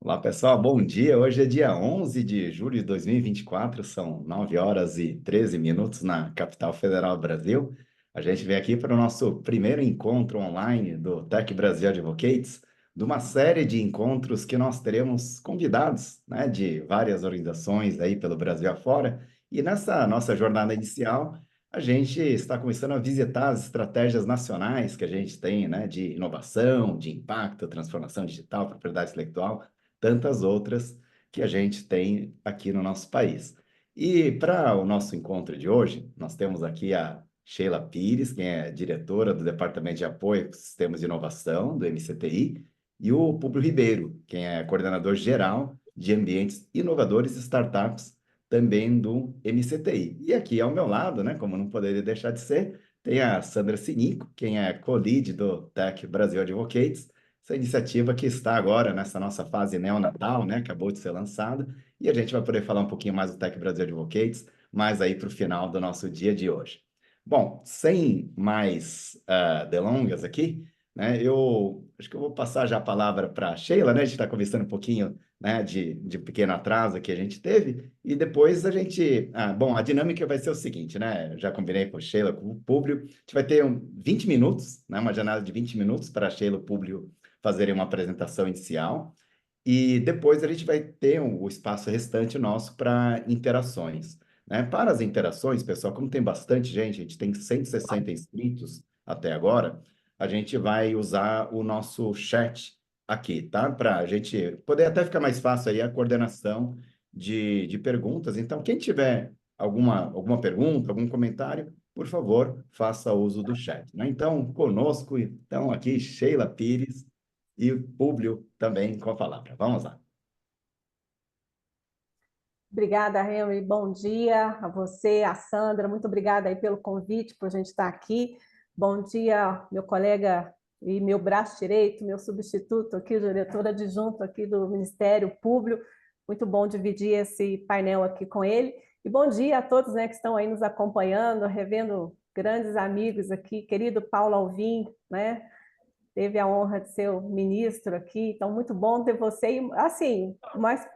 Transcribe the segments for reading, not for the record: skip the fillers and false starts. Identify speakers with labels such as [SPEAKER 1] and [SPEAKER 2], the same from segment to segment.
[SPEAKER 1] Olá, pessoal, bom dia. Hoje é dia 11 de julho de 2024, são 9 horas e 13 minutos na capital federal do Brasil. A gente vem aqui para o nosso primeiro encontro online do Tech Brasil Advocates, de uma série de encontros que nós teremos convidados, né, de várias organizações aí pelo Brasil afora. E nessa nossa jornada inicial, a gente está começando a visitar as estratégias nacionais que a gente tem, né, de inovação, de impacto, transformação digital, propriedade intelectual, tantas outras que a gente tem aqui no nosso país. E para o nosso encontro de hoje, nós temos aqui a Sheila Pires, quem é diretora do Departamento de Apoio a Sistemas de Inovação, do MCTI, e o Públio Ribeiro, quem é coordenador geral de ambientes inovadores e startups, também do MCTI. E aqui ao meu lado, né, como não poderia deixar de ser, tem a Sandra Sinico, quem é co-lead do Tech Brasil Advocates, essa iniciativa que está agora nessa nossa fase neonatal, né? Acabou de ser lançada, e a gente vai poder falar um pouquinho mais do Tech Brasil Advocates, mais aí para o final do nosso dia de hoje. Bom, sem mais delongas aqui, né? Eu acho que eu vou passar já a palavra para a Sheila, né? A gente está conversando um pouquinho, né, de pequeno atraso que a gente teve, e depois a gente... bom, a dinâmica vai ser o seguinte, né? Já combinei com a Sheila, com o Públio, a gente vai ter 20 minutos, né? Uma janela de 20 minutos para a Sheila e o Públio fazerem uma apresentação inicial, e depois a gente vai ter o espaço restante nosso para interações. Né? Para as interações, pessoal, como tem bastante gente, a gente tem 160 inscritos até agora, a gente vai usar o nosso chat aqui, tá? Para a gente poder até ficar mais fácil aí a coordenação de perguntas. Então, quem tiver alguma pergunta, algum comentário, por favor, faça uso do chat. Né? Então, conosco, então, aqui, Sheila Pires, e o Públio também com a palavra. Vamos lá.
[SPEAKER 2] Obrigada, Henry. Bom dia a você, a Sandra. Muito obrigada aí pelo convite, por a gente estar aqui. Bom dia, meu colega e meu braço direito, meu substituto aqui, diretor adjunto aqui do Ministério Público. Muito bom dividir esse painel aqui com ele. E bom dia a todos, né, que estão aí nos acompanhando, revendo grandes amigos aqui, querido Paulo Alvim, né? Teve a honra de ser o ministro aqui, então muito bom ter você, e assim,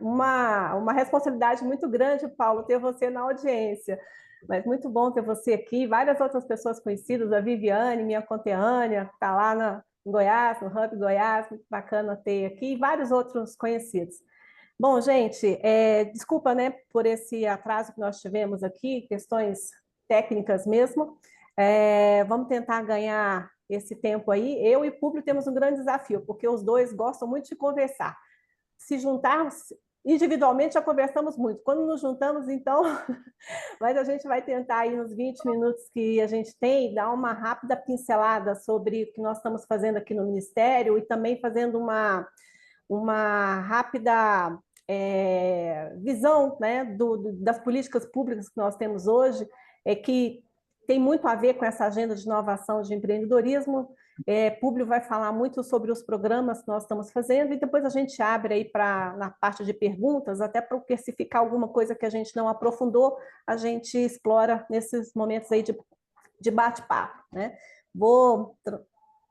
[SPEAKER 2] uma responsabilidade muito grande, Paulo, ter você na audiência, mas muito bom ter você aqui, várias outras pessoas conhecidas, a Viviane, minha conterrânea, que está lá em Goiás, no Hub Goiás, muito bacana ter aqui, e vários outros conhecidos. Bom, gente, desculpa, né, por esse atraso que nós tivemos aqui, questões técnicas mesmo. Vamos tentar ganhar esse tempo aí. Eu e o público temos um grande desafio, porque os dois gostam muito de conversar. Se juntarmos individualmente, já conversamos muito. Quando nos juntamos, então, mas a gente vai tentar aí nos 20 minutos que a gente tem, dar uma rápida pincelada sobre o que nós estamos fazendo aqui no Ministério e também fazendo uma rápida visão, né, das políticas públicas que nós temos hoje, que tem muito a ver com essa agenda de inovação de empreendedorismo. Público vai falar muito sobre os programas que nós estamos fazendo e depois a gente abre aí na parte de perguntas, até porque se ficar alguma coisa que a gente não aprofundou, a gente explora nesses momentos aí de bate-papo, né? Vou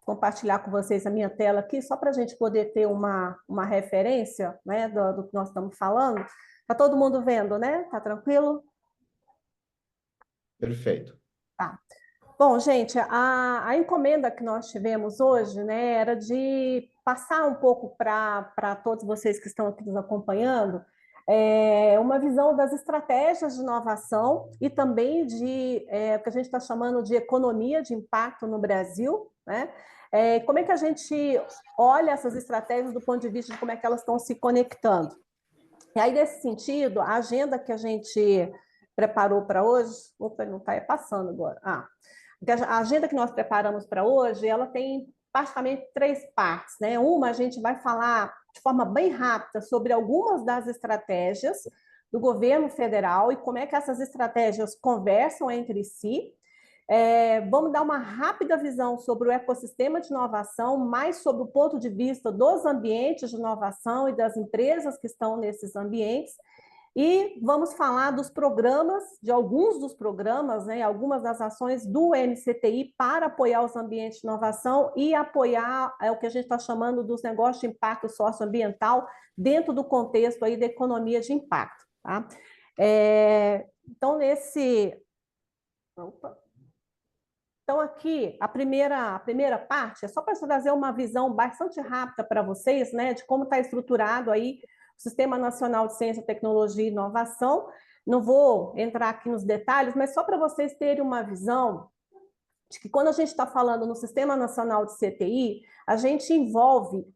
[SPEAKER 2] compartilhar com vocês a minha tela aqui, só para a gente poder ter uma referência, né, do que nós estamos falando. Está todo mundo vendo, né? Está tranquilo?
[SPEAKER 1] Perfeito.
[SPEAKER 2] Tá. Bom, gente, a encomenda que nós tivemos hoje, né, era de passar um pouco para todos vocês que estão aqui nos acompanhando, uma visão das estratégias de inovação e também o que a gente está chamando de economia de impacto no Brasil, né? Como é que a gente olha essas estratégias do ponto de vista de como é que elas estão se conectando? E aí, nesse sentido, a agenda que a gente preparou para hoje, opa, não está passando agora. A agenda que nós preparamos para hoje, ela tem praticamente três partes, né? Uma, a gente vai falar de forma bem rápida sobre algumas das estratégias do governo federal e como é que essas estratégias conversam entre si. Vamos dar uma rápida visão sobre o ecossistema de inovação, mais sobre o ponto de vista dos ambientes de inovação e das empresas que estão nesses ambientes. E vamos falar dos programas, de alguns dos programas, né, algumas das ações do MCTI para apoiar os ambientes de inovação e apoiar o que a gente está chamando dos negócios de impacto socioambiental dentro do contexto aí da economia de impacto. Tá? Então, Opa. Então, aqui, a primeira parte é só para trazer uma visão bastante rápida para vocês, né, de como está estruturado aí o Sistema Nacional de Ciência, Tecnologia e Inovação. Não vou entrar aqui nos detalhes, mas só para vocês terem uma visão de que quando a gente está falando no Sistema Nacional de CTI, a gente envolve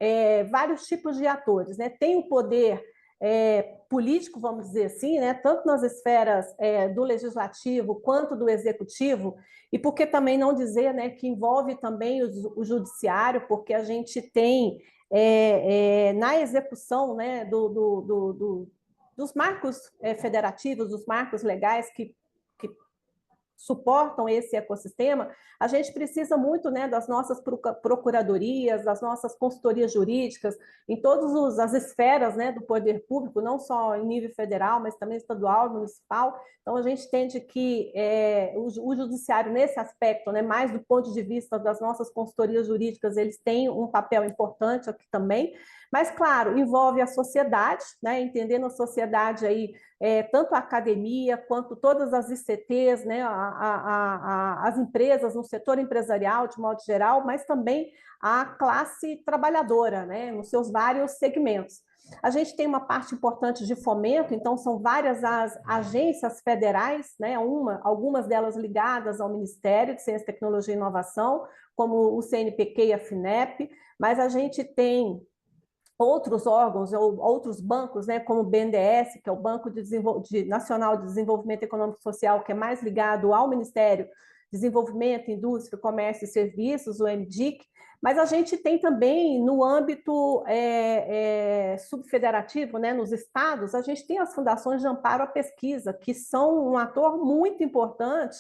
[SPEAKER 2] vários tipos de atores, né? Tem o poder político, vamos dizer assim, né? Tanto nas esferas do legislativo quanto do executivo, e por que também não dizer, né, que envolve também o judiciário, porque a gente tem na execução, né, dos marcos federativos, dos marcos legais que suportam esse ecossistema, a gente precisa muito, né, das nossas procuradorias, das nossas consultorias jurídicas, em todas as esferas, né, do poder público, não só em nível federal, mas também estadual, municipal. Então, a gente entende que o judiciário, nesse aspecto, né, mais do ponto de vista das nossas consultorias jurídicas, eles têm um papel importante aqui também. Mas, claro, envolve a sociedade, né, entendendo a sociedade aí, tanto a academia quanto todas as ICTs, né, as empresas no setor empresarial, de modo geral, mas também a classe trabalhadora, né, nos seus vários segmentos. A gente tem uma parte importante de fomento, então são várias as agências federais, né, algumas delas ligadas ao Ministério de Ciência, Tecnologia e Inovação, como o CNPq e a FINEP, mas a gente tem outros órgãos ou outros bancos, né, como o BNDES, que é o Banco Nacional de Desenvolvimento Econômico e Social, que é mais ligado ao Ministério de Desenvolvimento, Indústria, Comércio e Serviços, o MDIC, mas a gente tem também no âmbito subfederativo, né, nos estados, a gente tem as fundações de amparo à pesquisa, que são um ator muito importante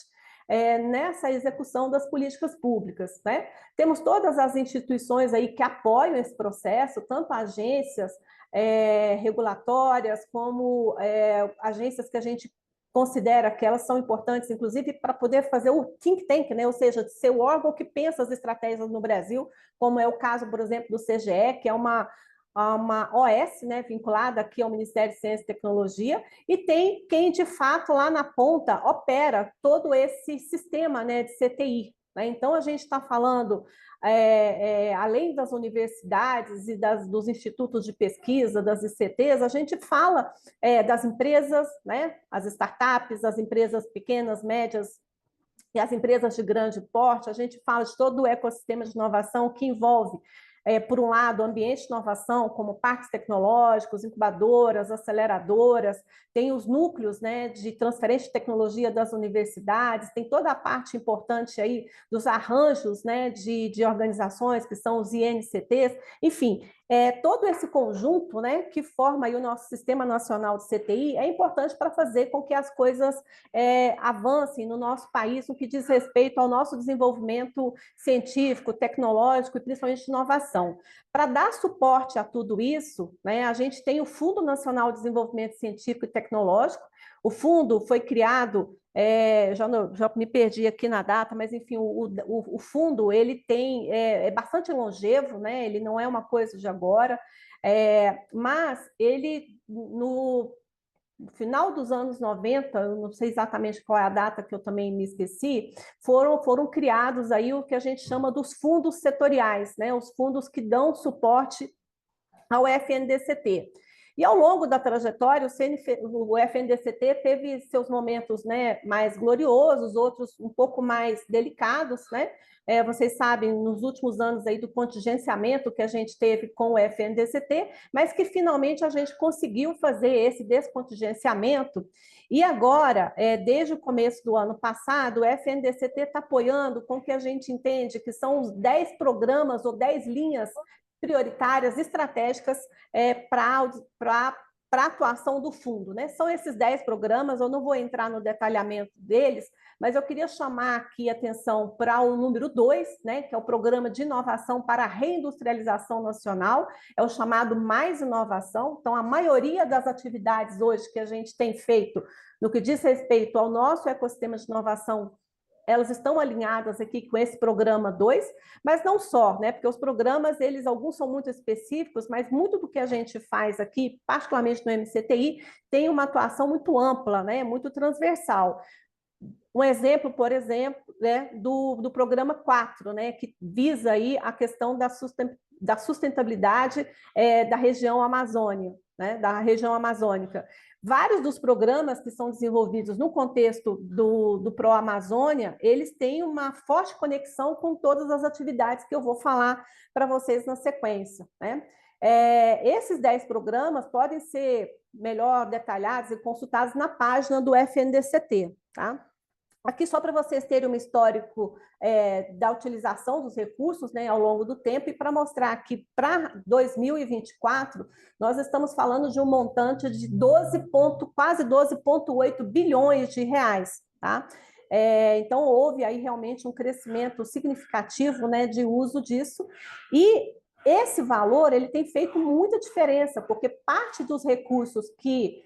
[SPEAKER 2] nessa execução das políticas públicas, né? Temos todas as instituições aí que apoiam esse processo, tanto agências regulatórias, como agências que a gente considera que elas são importantes, inclusive, para poder fazer o think tank, né? Ou seja, ser o órgão que pensa as estratégias no Brasil, como é o caso, por exemplo, do CGE, que é uma OS, né, vinculada aqui ao Ministério de Ciência e Tecnologia, e tem quem, de fato, lá na ponta, opera todo esse sistema, né, de CTI. Né? Então, a gente está falando, além das universidades e dos institutos de pesquisa, das ICTs, a gente fala das empresas, né, as startups, as empresas pequenas, médias, e as empresas de grande porte, a gente fala de todo o ecossistema de inovação que envolve por um lado, ambiente de inovação, como parques tecnológicos, incubadoras, aceleradoras, tem os núcleos, né, de transferência de tecnologia das universidades, tem toda a parte importante aí dos arranjos, né, de organizações, que são os INCTs, enfim, todo esse conjunto, né, que forma aí o nosso Sistema Nacional de CTI é importante para fazer com que as coisas avancem no nosso país no que diz respeito ao nosso desenvolvimento científico, tecnológico e principalmente de inovação. Para dar suporte a tudo isso, né, a gente tem o Fundo Nacional de Desenvolvimento Científico e Tecnológico. O fundo foi criado, já me perdi aqui na data, mas enfim, o fundo ele tem é bastante longevo, né? Ele não é uma coisa de agora, mas ele no final dos anos 90, eu não sei exatamente qual é a data que eu também me esqueci, foram criados aí o que a gente chama dos fundos setoriais, né? Os fundos que dão suporte ao FNDCT. E ao longo da trajetória, o FNDCT teve seus momentos, né, mais gloriosos, outros um pouco mais delicados, né? Vocês sabem, nos últimos anos aí do contingenciamento que a gente teve com o FNDCT, mas que finalmente a gente conseguiu fazer esse descontingenciamento. E agora, desde o começo do ano passado, o FNDCT está apoiando com o que a gente entende que são os 10 programas ou 10 linhas prioritárias, estratégicas para para a atuação do fundo, né? São esses 10 programas, eu não vou entrar no detalhamento deles, mas eu queria chamar aqui a atenção para o número 2, né, que é o Programa de Inovação para a Reindustrialização Nacional, é o chamado Mais Inovação. Então, a maioria das atividades hoje que a gente tem feito no que diz respeito ao nosso ecossistema de inovação, elas estão alinhadas aqui com esse programa 2, mas não só, né? Porque os programas, eles, alguns são muito específicos, mas muito do que a gente faz aqui, particularmente no MCTI, tem uma atuação muito ampla, né? Muito transversal. Um exemplo, por exemplo, né, do programa 4, né, que visa aí a questão da sustentabilidade da região Amazônia, né, da região amazônica. Vários dos programas que são desenvolvidos no contexto do Pro-Amazônia, eles têm uma forte conexão com todas as atividades que eu vou falar para vocês na sequência, né? Esses 10 programas podem ser melhor detalhados e consultados na página do FNDCT, tá? Aqui, só para vocês terem um histórico da utilização dos recursos, né, ao longo do tempo, e para mostrar que para 2024 nós estamos falando de um montante de quase 12,8 bilhões de reais. Tá? Então, houve aí realmente um crescimento significativo, né, de uso disso, e esse valor ele tem feito muita diferença, porque parte dos recursos que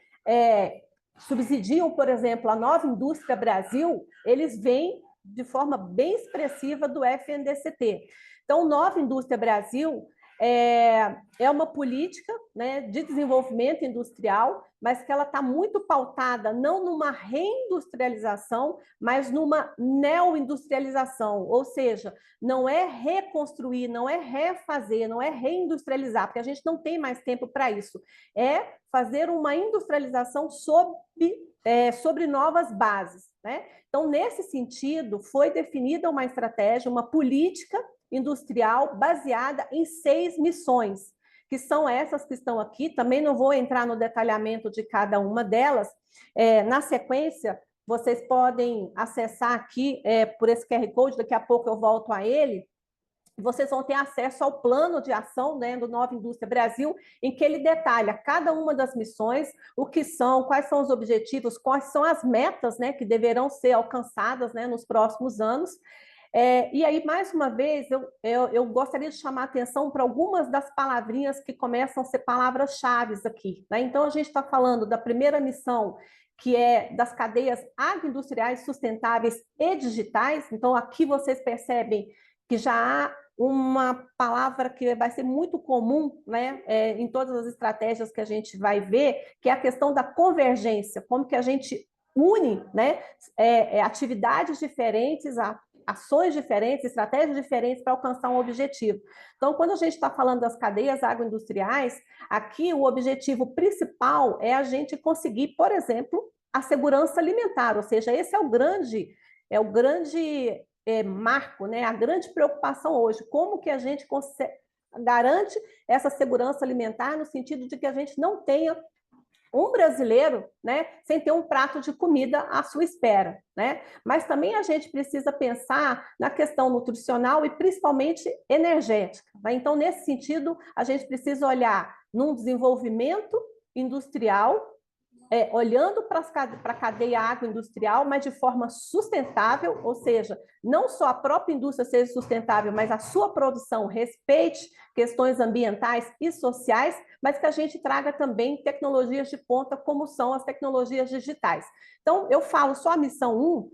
[SPEAKER 2] subsidiam, por exemplo, a Nova Indústria Brasil, eles vêm de forma bem expressiva do FNDCT. Então, Nova Indústria Brasil é uma política, né, de desenvolvimento industrial, mas que ela está muito pautada não numa reindustrialização, mas numa neoindustrialização, ou seja, não é reconstruir, não é refazer, não é reindustrializar, porque a gente não tem mais tempo para isso, é fazer uma industrialização sobre novas bases, né? Então, nesse sentido, foi definida uma estratégia, uma política industrial baseada em 6 missões, que são essas que estão aqui. Também não vou entrar no detalhamento de cada uma delas. Na sequência, vocês podem acessar aqui por esse QR Code, daqui a pouco eu volto a ele. Vocês vão ter acesso ao plano de ação, né, do Nova Indústria Brasil, em que ele detalha cada uma das missões, o que são, quais são os objetivos, quais são as metas, né, que deverão ser alcançadas, né, nos próximos anos. E aí, mais uma vez, eu gostaria de chamar a atenção para algumas das palavrinhas que começam a ser palavras-chave aqui, né? Então, a gente está falando da primeira missão, que é das cadeias agroindustriais sustentáveis e digitais. Então, aqui vocês percebem que já há uma palavra que vai ser muito comum, né, em todas as estratégias que a gente vai ver, que é a questão da convergência, como que a gente une, né, atividades diferentes, ações diferentes, estratégias diferentes para alcançar um objetivo. Então, quando a gente está falando das cadeias agroindustriais, aqui o objetivo principal é a gente conseguir, por exemplo, a segurança alimentar, ou seja, esse é o grande marco, né? A grande preocupação hoje, como que a gente garante essa segurança alimentar no sentido de que a gente não tenha um brasileiro, né, sem ter um prato de comida à sua espera, né? Mas também a gente precisa pensar na questão nutricional e principalmente energética, né? Então, nesse sentido, a gente precisa olhar num desenvolvimento industrial, olhando para a cadeia agroindustrial, mas de forma sustentável, ou seja, não só a própria indústria seja sustentável, mas a sua produção respeite questões ambientais e sociais, mas que a gente traga também tecnologias de ponta, como são as tecnologias digitais. Então, eu falo só a missão 1,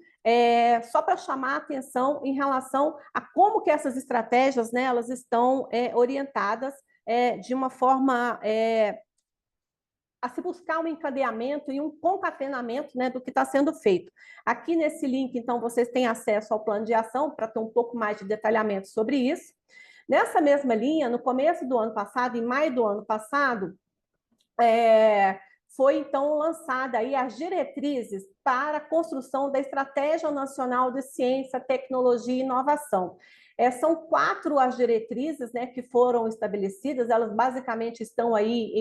[SPEAKER 2] só para chamar a atenção em relação a como que essas estratégias, né, elas estão orientadas de uma forma a se buscar um encadeamento e um concatenamento, né, do que está sendo feito. Aqui nesse link, então, vocês têm acesso ao plano de ação para ter um pouco mais de detalhamento sobre isso. Nessa mesma linha, no começo do ano passado, em maio do ano passado, foi então lançada aí as diretrizes para a construção da Estratégia Nacional de Ciência, Tecnologia e Inovação. São 4 as diretrizes, né, que foram estabelecidas, elas basicamente estão aí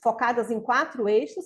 [SPEAKER 2] focadas em 4 eixos.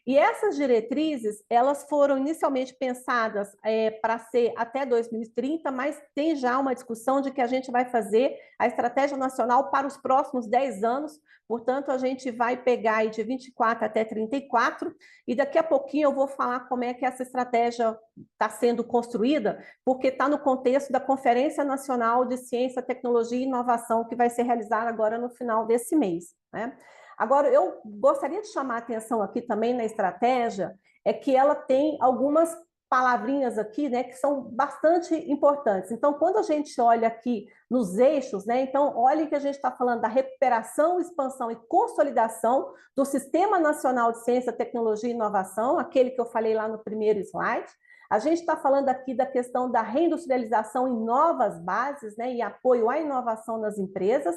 [SPEAKER 2] E essas diretrizes, elas foram inicialmente pensadas para ser até 2030, mas tem já uma discussão de que a gente vai fazer a estratégia nacional para os próximos 10 anos, portanto, a gente vai pegar aí de 24 até 34, e daqui a pouquinho eu vou falar como é que essa estratégia está sendo construída, porque está no contexto da Conferência Nacional de Ciência, Tecnologia e Inovação, que vai ser realizada agora no final desse mês, né? Agora, eu gostaria de chamar a atenção aqui também na estratégia, é que ela tem algumas palavrinhas aqui, né, que são bastante importantes. Então, quando a gente olha aqui nos eixos, né, então, olhem que a gente está falando da recuperação, expansão e consolidação do Sistema Nacional de Ciência, Tecnologia e Inovação, aquele que eu falei lá no primeiro slide. A gente está falando aqui da questão da reindustrialização em novas bases, né, e apoio à inovação nas empresas.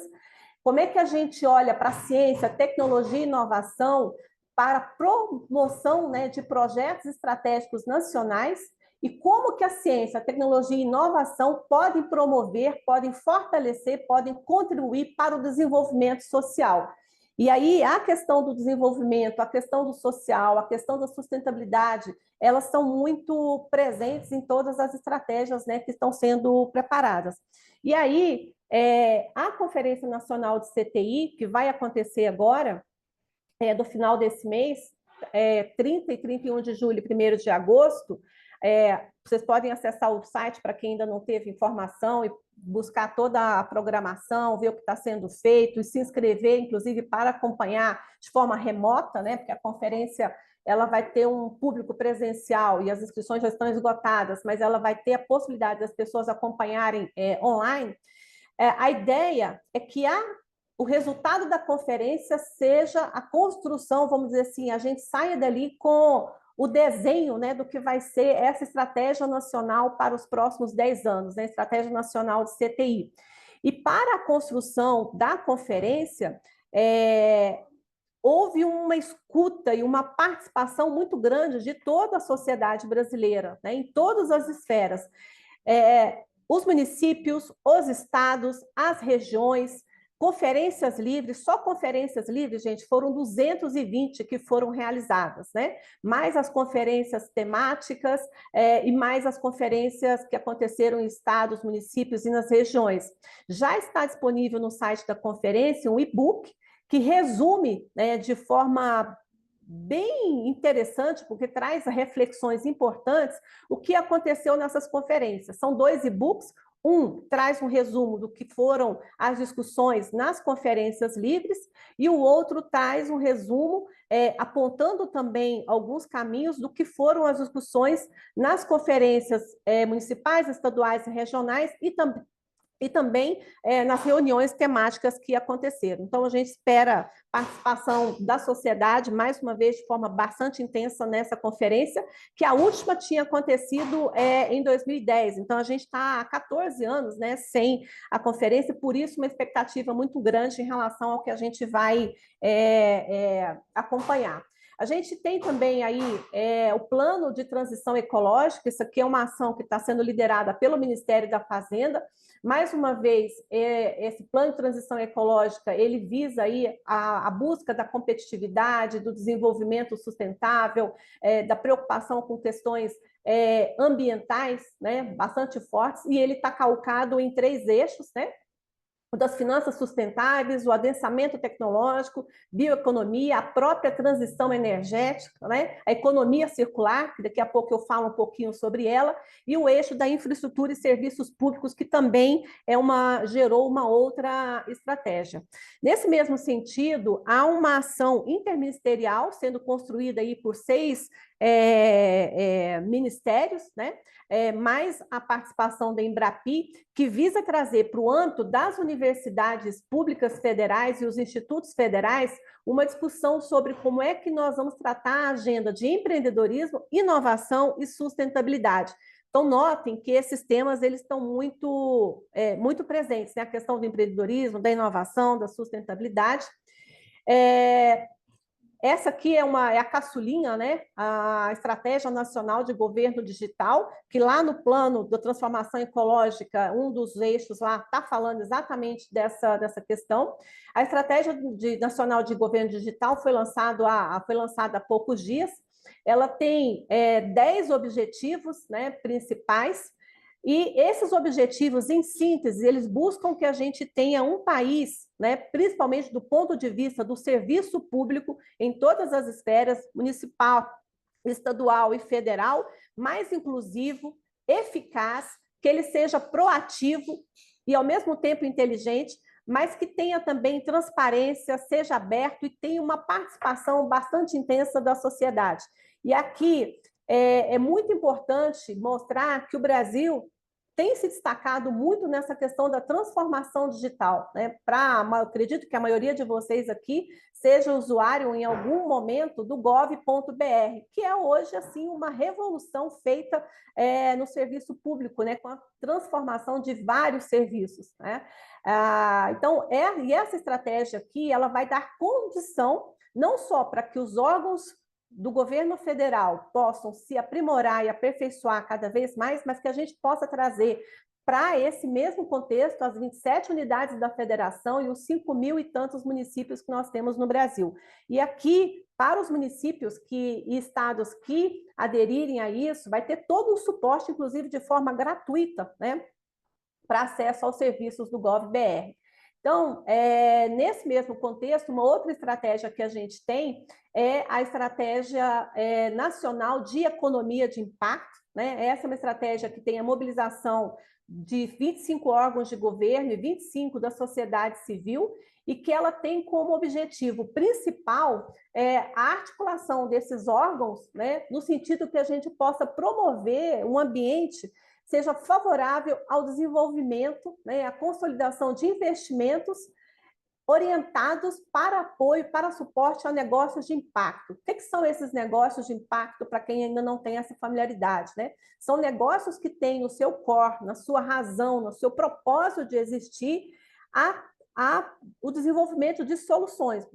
[SPEAKER 2] Como é que a gente olha para a ciência, tecnologia e inovação para a promoção, né, de projetos estratégicos nacionais e como que a ciência, a tecnologia e inovação podem promover, podem fortalecer, podem contribuir para o desenvolvimento social. E aí a questão do desenvolvimento, a questão do social, a questão da sustentabilidade, elas são muito presentes em todas as estratégias, né, que estão sendo preparadas. E aí, a Conferência Nacional de CTI, que vai acontecer agora, do final desse mês, 30 e 31 de julho e 1º de agosto, vocês podem acessar o site para quem ainda não teve informação e buscar toda a programação, ver o que está sendo feito e se inscrever, inclusive, para acompanhar de forma remota, né? Porque a conferência ela vai ter um público presencial e as inscrições já estão esgotadas, mas ela vai ter a possibilidade das pessoas acompanharem online. A ideia é que o resultado da conferência seja a construção, vamos dizer assim, a gente saia dali com o desenho, né, do que vai ser essa estratégia nacional para os próximos 10 anos, né, estratégia nacional de CTI. E para a construção da conferência, houve uma escuta e uma participação muito grande de toda a sociedade brasileira, né, em todas as esferas. Os municípios, os estados, as regiões, conferências livres, só conferências livres, gente, foram 220 que foram realizadas, né? Mais as conferências temáticas e mais as conferências que aconteceram em estados, municípios e nas regiões. Já está disponível no site da conferência um e-book que resume, né, de forma bem interessante, porque traz reflexões importantes, o que aconteceu nessas conferências. São 2 e-books, um traz um resumo do que foram as discussões nas conferências livres, e o outro traz um resumo, apontando também alguns caminhos do que foram as discussões nas conferências municipais, estaduais e regionais, e também nas reuniões temáticas que aconteceram. Então, a gente espera participação da sociedade, mais uma vez, de forma bastante intensa nessa conferência, que a última tinha acontecido em 2010. Então, a gente está há 14 anos, né, sem a conferência, por isso uma expectativa muito grande em relação ao que a gente vai acompanhar. A gente tem também aí o plano de transição ecológica, isso aqui é uma ação que está sendo liderada pelo Ministério da Fazenda. Mais uma vez, esse plano de transição ecológica, ele visa aí a busca da competitividade, do desenvolvimento sustentável, da preocupação com questões ambientais, né, bastante fortes, e ele está calcado em 3 eixos, né? O das finanças sustentáveis, o adensamento tecnológico, bioeconomia, a própria transição energética, né? A economia circular, que daqui a pouco eu falo um pouquinho sobre ela, e o eixo da infraestrutura e serviços públicos, que também gerou uma outra estratégia. Nesse mesmo sentido, há uma ação interministerial sendo construída aí por 6 ministérios, né? Mais a participação da Embrapi, que visa trazer para o âmbito das universidades públicas federais e os institutos federais uma discussão sobre como é que nós vamos tratar a agenda de empreendedorismo, inovação e sustentabilidade. Então, notem que esses temas eles estão muito presentes, né? A questão do empreendedorismo, da inovação, da sustentabilidade. Essa aqui é a caçulinha, né? A Estratégia Nacional de Governo Digital, que lá no plano da transformação ecológica, um dos eixos lá está falando exatamente dessa questão. A Estratégia Nacional de Governo Digital foi lançada há poucos dias. Ela tem 10 objetivos, né, principais, e esses objetivos, em síntese, eles buscam que a gente tenha um país, né, principalmente do ponto de vista do serviço público, em todas as esferas, municipal, estadual e federal, mais inclusivo, eficaz, que ele seja proativo e, ao mesmo tempo, inteligente, mas que tenha também transparência, seja aberto e tenha uma participação bastante intensa da sociedade. E aqui é muito importante mostrar que o Brasil tem se destacado muito nessa questão da transformação digital, né? Acredito que a maioria de vocês aqui seja usuário em algum momento do gov.br, que é hoje assim uma revolução feita no serviço público, né? Com a transformação de vários serviços, né? Então, e essa estratégia aqui, ela vai dar condição não só para que os órgãos do governo federal possam se aprimorar e aperfeiçoar cada vez mais, mas que a gente possa trazer para esse mesmo contexto as 27 unidades da federação e os 5.000 e tantos municípios que nós temos no Brasil. E aqui, para os municípios e estados que aderirem a isso, vai ter todo um suporte, inclusive de forma gratuita, né, para acesso aos serviços do GovBR. Então, nesse mesmo contexto, uma outra estratégia que a gente tem é a Estratégia Nacional de Economia de Impacto, né? Essa é uma estratégia que tem a mobilização de 25 órgãos de governo e 25 da sociedade civil, e que ela tem como objetivo principal a articulação desses órgãos, né, no sentido que a gente possa promover um ambiente seja favorável ao desenvolvimento, né, à consolidação de investimentos orientados para apoio, para suporte a negócios de impacto. O que são esses negócios de impacto, para quem ainda não tem essa familiaridade, né? São negócios que têm no seu core, na sua razão, no seu propósito de existir, o desenvolvimento de soluções,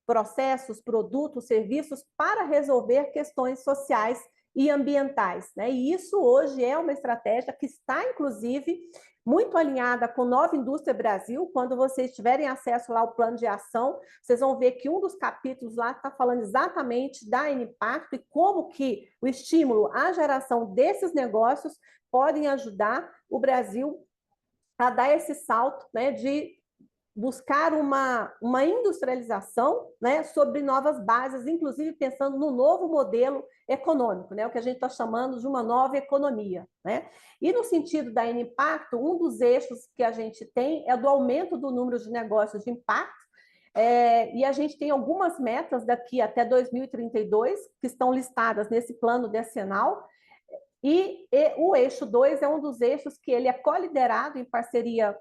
[SPEAKER 2] processos, produtos, serviços para resolver questões sociais e ambientais, né? E isso hoje é uma estratégia que está, inclusive, muito alinhada com Nova Indústria Brasil. Quando vocês tiverem acesso lá ao plano de ação, vocês vão ver que um dos capítulos lá está falando exatamente da Impacto e como que o estímulo à geração desses negócios podem ajudar o Brasil a dar esse salto, né, de buscar uma industrialização, né, sobre novas bases, inclusive pensando no novo modelo econômico, né, o que a gente está chamando de uma nova economia, né? E no sentido da Impacto, um dos eixos que a gente tem é do aumento do número de negócios de impacto, e a gente tem algumas metas daqui até 2032 que estão listadas nesse plano decenal. E o eixo 2 é um dos eixos que ele é coliderado em parceria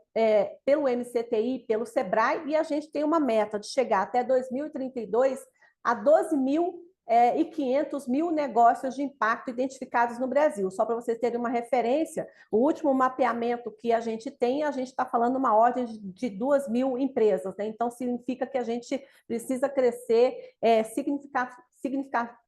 [SPEAKER 2] pelo MCTI, pelo SEBRAE, e a gente tem uma meta de chegar até 2032 a 12.500 negócios de impacto identificados no Brasil. Só para vocês terem uma referência, o último mapeamento que a gente está falando uma ordem de 2.000 empresas, né? Então, significa que a gente precisa crescer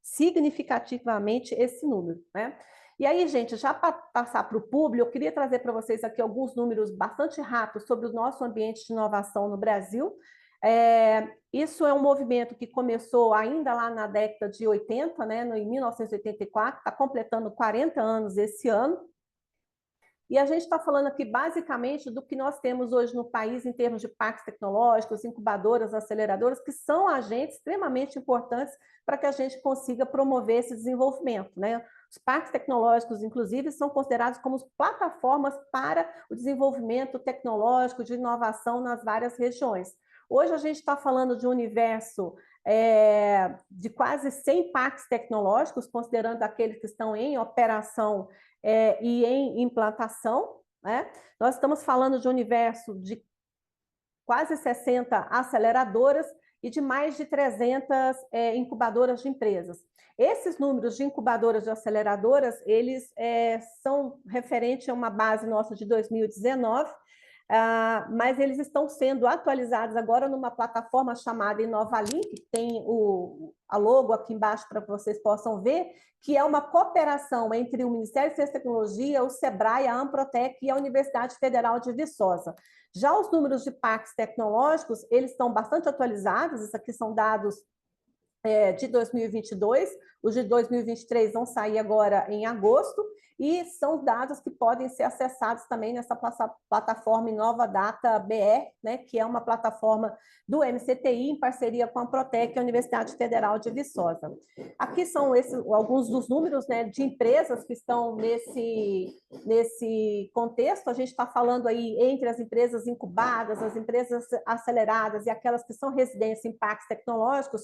[SPEAKER 2] significativamente esse número, né? E aí, gente, já para passar para o público, eu queria trazer para vocês aqui alguns números bastante rápidos sobre o nosso ambiente de inovação no Brasil. Isso é um movimento que começou ainda lá na década de 80, né, em 1984, está completando 40 anos esse ano. E a gente está falando aqui basicamente do que nós temos hoje no país em termos de parques tecnológicos, incubadoras, aceleradoras, que são agentes extremamente importantes para que a gente consiga promover esse desenvolvimento, né? Os parques tecnológicos, inclusive, são considerados como plataformas para o desenvolvimento tecnológico de inovação nas várias regiões. Hoje a gente está falando de um universo de quase 100 parques tecnológicos, considerando aqueles que estão em operação e em implantação, né? Nós estamos falando de um universo de quase 60 aceleradoras e de mais de 300 incubadoras de empresas. Esses números de incubadoras e aceleradoras, eles são referentes a uma base nossa de 2019, mas eles estão sendo atualizados agora numa plataforma chamada InovaLink, que tem a logo aqui embaixo para que vocês possam ver, que é uma cooperação entre o Ministério de Ciência e Tecnologia, o SEBRAE, a Amprotec e a Universidade Federal de Viçosa. Já os números de parques tecnológicos, eles estão bastante atualizados, isso aqui são dados de 2022, os de 2023 vão sair agora em agosto, e são dados que podem ser acessados também nessa plataforma Inova Data BR, né, que é uma plataforma do MCTI em parceria com a Protec e a Universidade Federal de Viçosa. Aqui são alguns dos números, né, de empresas que estão nesse contexto. A gente está falando aí entre as empresas incubadas, as empresas aceleradas e aquelas que são residência em parques tecnológicos,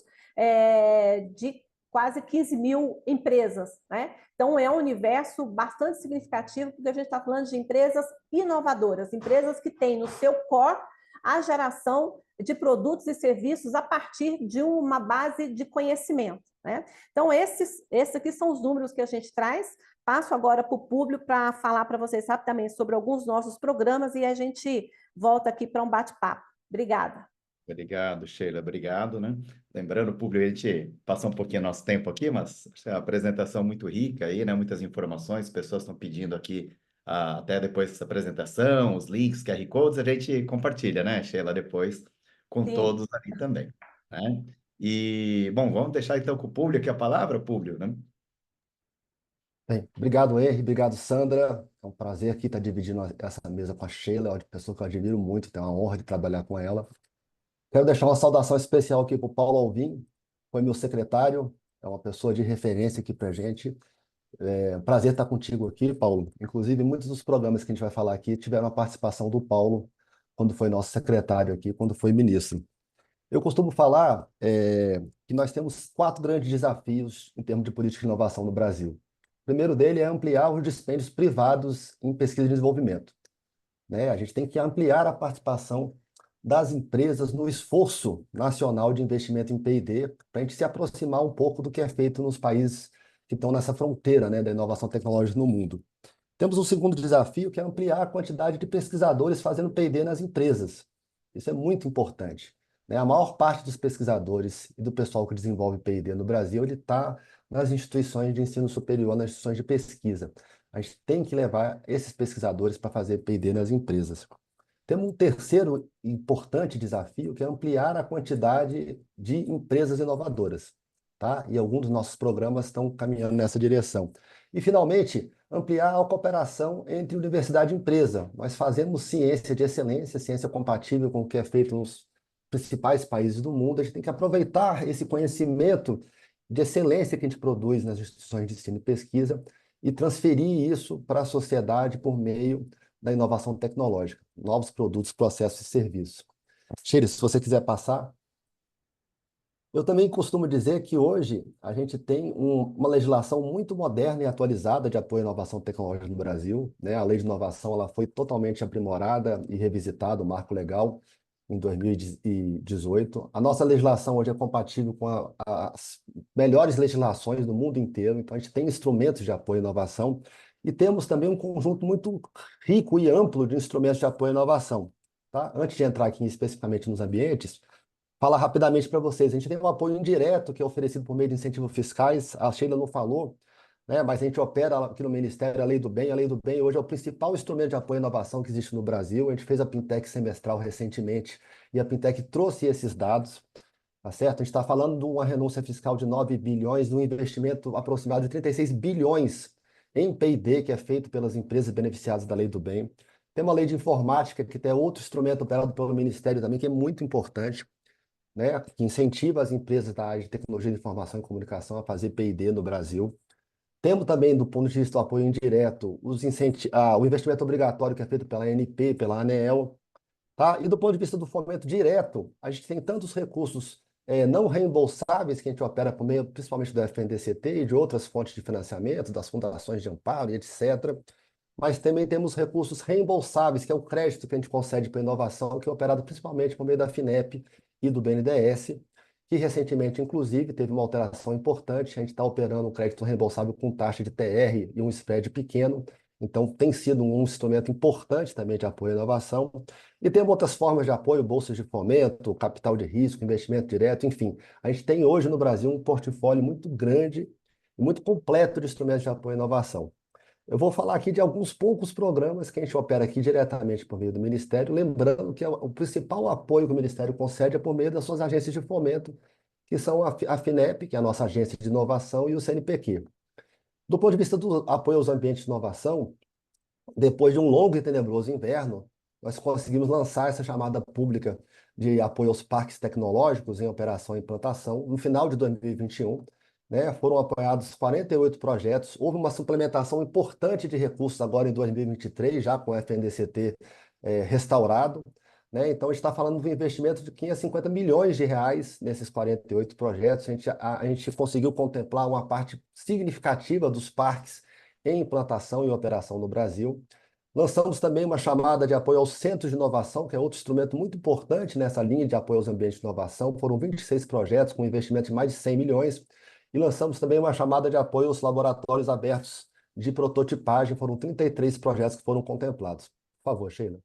[SPEAKER 2] de quase 15 mil empresas, né? Então, é um universo bastante significativo, porque a gente está falando de empresas inovadoras, empresas que têm no seu core a geração de produtos e serviços a partir de uma base de conhecimento, né? Então, esses aqui são os números que a gente traz. Passo agora para o público para falar para vocês rapidamente sobre alguns dos nossos programas e a gente volta aqui para um bate-papo. Obrigada.
[SPEAKER 1] Obrigado, Sheila, obrigado, né? Lembrando, público, a gente passou um pouquinho nosso tempo aqui, mas é uma apresentação muito rica aí, né? Muitas informações, pessoas estão pedindo aqui, até depois dessa apresentação, os links, QR Codes, a gente compartilha, né, Sheila, depois com
[SPEAKER 2] Sim.
[SPEAKER 1] todos ali também, né? E, bom, vamos deixar então com o público aqui a palavra, público, né?
[SPEAKER 3] Bem, obrigado, Henry, obrigado, Sandra. É um prazer aqui estar dividindo essa mesa com a Sheila, é uma pessoa que eu admiro muito, tenho a honra de trabalhar com ela. Quero deixar uma saudação especial aqui para o Paulo Alvim, foi meu secretário, é uma pessoa de referência aqui para a gente. É um prazer estar contigo aqui, Paulo. Inclusive, muitos dos programas que a gente vai falar aqui tiveram a participação do Paulo, quando foi nosso secretário aqui, quando foi ministro. Eu costumo falar que nós temos 4 grandes desafios em termos de política de inovação no Brasil. O primeiro dele é ampliar os dispêndios privados em pesquisa e desenvolvimento, né? A gente tem que ampliar a participação das empresas no esforço nacional de investimento em P&D, para a gente se aproximar um pouco do que é feito nos países que estão nessa fronteira, né, da inovação tecnológica no mundo. Temos um segundo desafio, que é ampliar a quantidade de pesquisadores fazendo P&D nas empresas. Isso é muito importante, né? A maior parte dos pesquisadores e do pessoal que desenvolve P&D no Brasil, ele está nas instituições de ensino superior, nas instituições de pesquisa. A gente tem que levar esses pesquisadores para fazer P&D nas empresas. Temos um terceiro importante desafio, que é ampliar a quantidade de empresas inovadoras, tá? E alguns dos nossos programas estão caminhando nessa direção. E, finalmente, ampliar a cooperação entre universidade e empresa. Nós fazemos ciência de excelência, ciência compatível com o que é feito nos principais países do mundo. A gente tem que aproveitar esse conhecimento de excelência que a gente produz nas instituições de ensino e pesquisa e transferir isso para a sociedade por meio da inovação tecnológica, novos produtos, processos e serviços. Sheila, se você quiser passar. Eu também costumo dizer que hoje a gente tem uma legislação muito moderna e atualizada de apoio à inovação tecnológica no Brasil, né? A lei de inovação ela foi totalmente aprimorada e revisitada, o marco legal, em 2018. A nossa legislação hoje é compatível com as melhores legislações do mundo inteiro, então a gente tem instrumentos de apoio à inovação e temos também um conjunto muito rico e amplo de instrumentos de apoio à inovação. Tá? Antes de entrar aqui especificamente nos ambientes, falar rapidamente para vocês. A gente tem um apoio indireto que é oferecido por meio de incentivos fiscais. A Sheila não falou, né? Mas a gente opera aqui no Ministério a Lei do Bem. A Lei do Bem hoje é o principal instrumento de apoio à inovação que existe no Brasil. A gente fez a Pintec semestral recentemente e a Pintec trouxe esses dados. Tá certo? A gente está falando de uma renúncia fiscal de 9 bilhões, de um investimento aproximado de 36 bilhões em P&D, que é feito pelas empresas beneficiadas da Lei do Bem. Tem uma lei de informática, que tem outro instrumento operado pelo Ministério também, que é muito importante, né, que incentiva as empresas da área de tecnologia de informação e comunicação a fazer P&D no Brasil. Temos também, do ponto de vista do apoio indireto, o investimento obrigatório que é feito pela ANP, pela ANEEL, tá? E do ponto de vista do fomento direto, a gente tem tantos recursos não reembolsáveis que a gente opera por meio, principalmente do FNDCT e de outras fontes de financiamento, das fundações de amparo e etc. Mas também temos recursos reembolsáveis, que é o crédito que a gente concede para inovação, que é operado principalmente por meio da FINEP e do BNDES, que recentemente, inclusive, teve uma alteração importante. A gente está operando um crédito reembolsável com taxa de TR e um spread pequeno, Então, tem sido um instrumento importante também de apoio à inovação. E tem outras formas de apoio, bolsas de fomento, capital de risco, investimento direto, enfim. A gente tem hoje no Brasil um portfólio muito grande e muito completo de instrumentos de apoio à inovação. Eu vou falar aqui de alguns poucos programas que a gente opera aqui diretamente por meio do Ministério, lembrando que o principal apoio que o Ministério concede é por meio das suas agências de fomento, que são a FINEP, que é a nossa agência de inovação, e o CNPq. Do ponto de vista do apoio aos ambientes de inovação, depois de um longo e tenebroso inverno, nós conseguimos lançar essa chamada pública de apoio aos parques tecnológicos em operação e implantação no final de 2021. Né? Foram apoiados 48 projetos, houve uma suplementação importante de recursos agora em 2023, já com o FNDCT restaurado. Né? Então, a gente está falando de um investimento de 550 milhões de reais nesses 48 projetos. A gente conseguiu contemplar uma parte significativa dos parques em implantação e operação no Brasil. Lançamos também uma chamada de apoio aos centros de inovação, que é outro instrumento muito importante nessa linha de apoio aos ambientes de inovação. Foram 26 projetos com investimento de mais de 100 milhões. E lançamos também uma chamada de apoio aos laboratórios abertos de prototipagem. Foram 33 projetos que foram contemplados. Por favor, Sheila.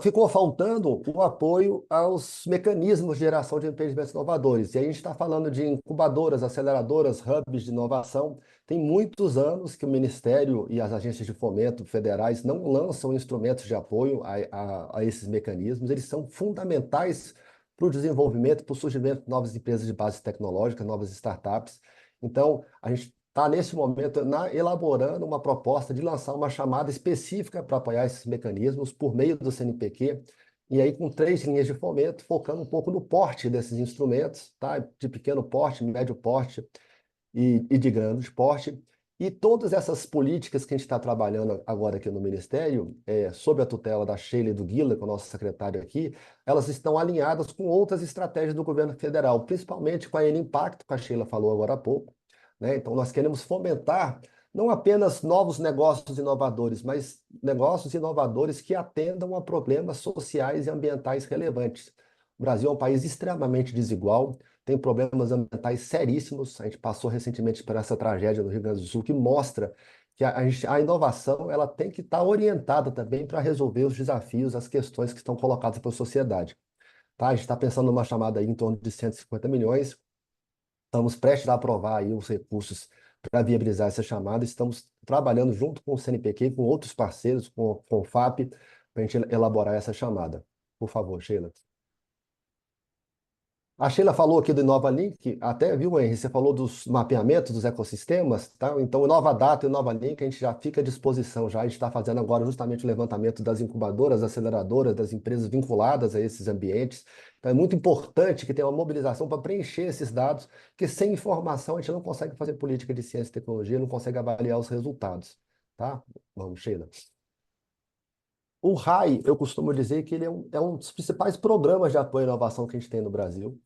[SPEAKER 3] Ficou faltando o apoio aos mecanismos de geração de empreendimentos inovadores. E aí a gente está falando de incubadoras, aceleradoras, hubs de inovação. Tem muitos anos que o Ministério e as agências de fomento federais não lançam instrumentos de apoio a esses mecanismos. Eles são fundamentais para o desenvolvimento, para o surgimento de novas empresas de base tecnológica, novas startups. Então, a gente está, nesse momento, elaborando uma proposta de lançar uma chamada específica para apoiar esses mecanismos por meio do CNPq, e aí com 3 linhas de fomento, focando um pouco no porte desses instrumentos, tá? De pequeno porte, médio porte e de grande porte. E todas essas políticas que a gente está trabalhando agora aqui no Ministério, sob a tutela da Sheila e do Guila, que é o nosso secretário aqui, elas estão alinhadas com outras estratégias do governo federal, principalmente com a N Impacto, que a Sheila falou agora há pouco. Né? Então, nós queremos fomentar não apenas novos negócios inovadores, mas negócios inovadores que atendam a problemas sociais e ambientais relevantes. O Brasil é um país extremamente desigual, tem problemas ambientais seríssimos. A gente passou recentemente por essa tragédia no Rio Grande do Sul, que mostra que a inovação ela tem que estar orientada também para resolver os desafios, as questões que estão colocadas pela sociedade. Tá? A gente está pensando numa chamada aí em torno de 150 milhões. Estamos prestes a aprovar aí os recursos para viabilizar essa chamada. Estamos trabalhando junto com o CNPq, com outros parceiros, com o FAP, para a gente elaborar essa chamada. Por favor, Sheila. A Sheila falou aqui do InovaLink, até, viu, Henry? Você falou dos mapeamentos dos ecossistemas, tá? Então, o InovaData e o InovaLink, a gente já fica à disposição já. A gente está fazendo agora justamente o levantamento das incubadoras, aceleradoras, das empresas vinculadas a esses ambientes. Então, é muito importante que tenha uma mobilização para preencher esses dados, porque sem informação a gente não consegue fazer política de ciência e tecnologia, não consegue avaliar os resultados, tá? Vamos, Sheila. O RAI, eu costumo dizer que ele é um dos principais programas de apoio à inovação que a gente tem no Brasil.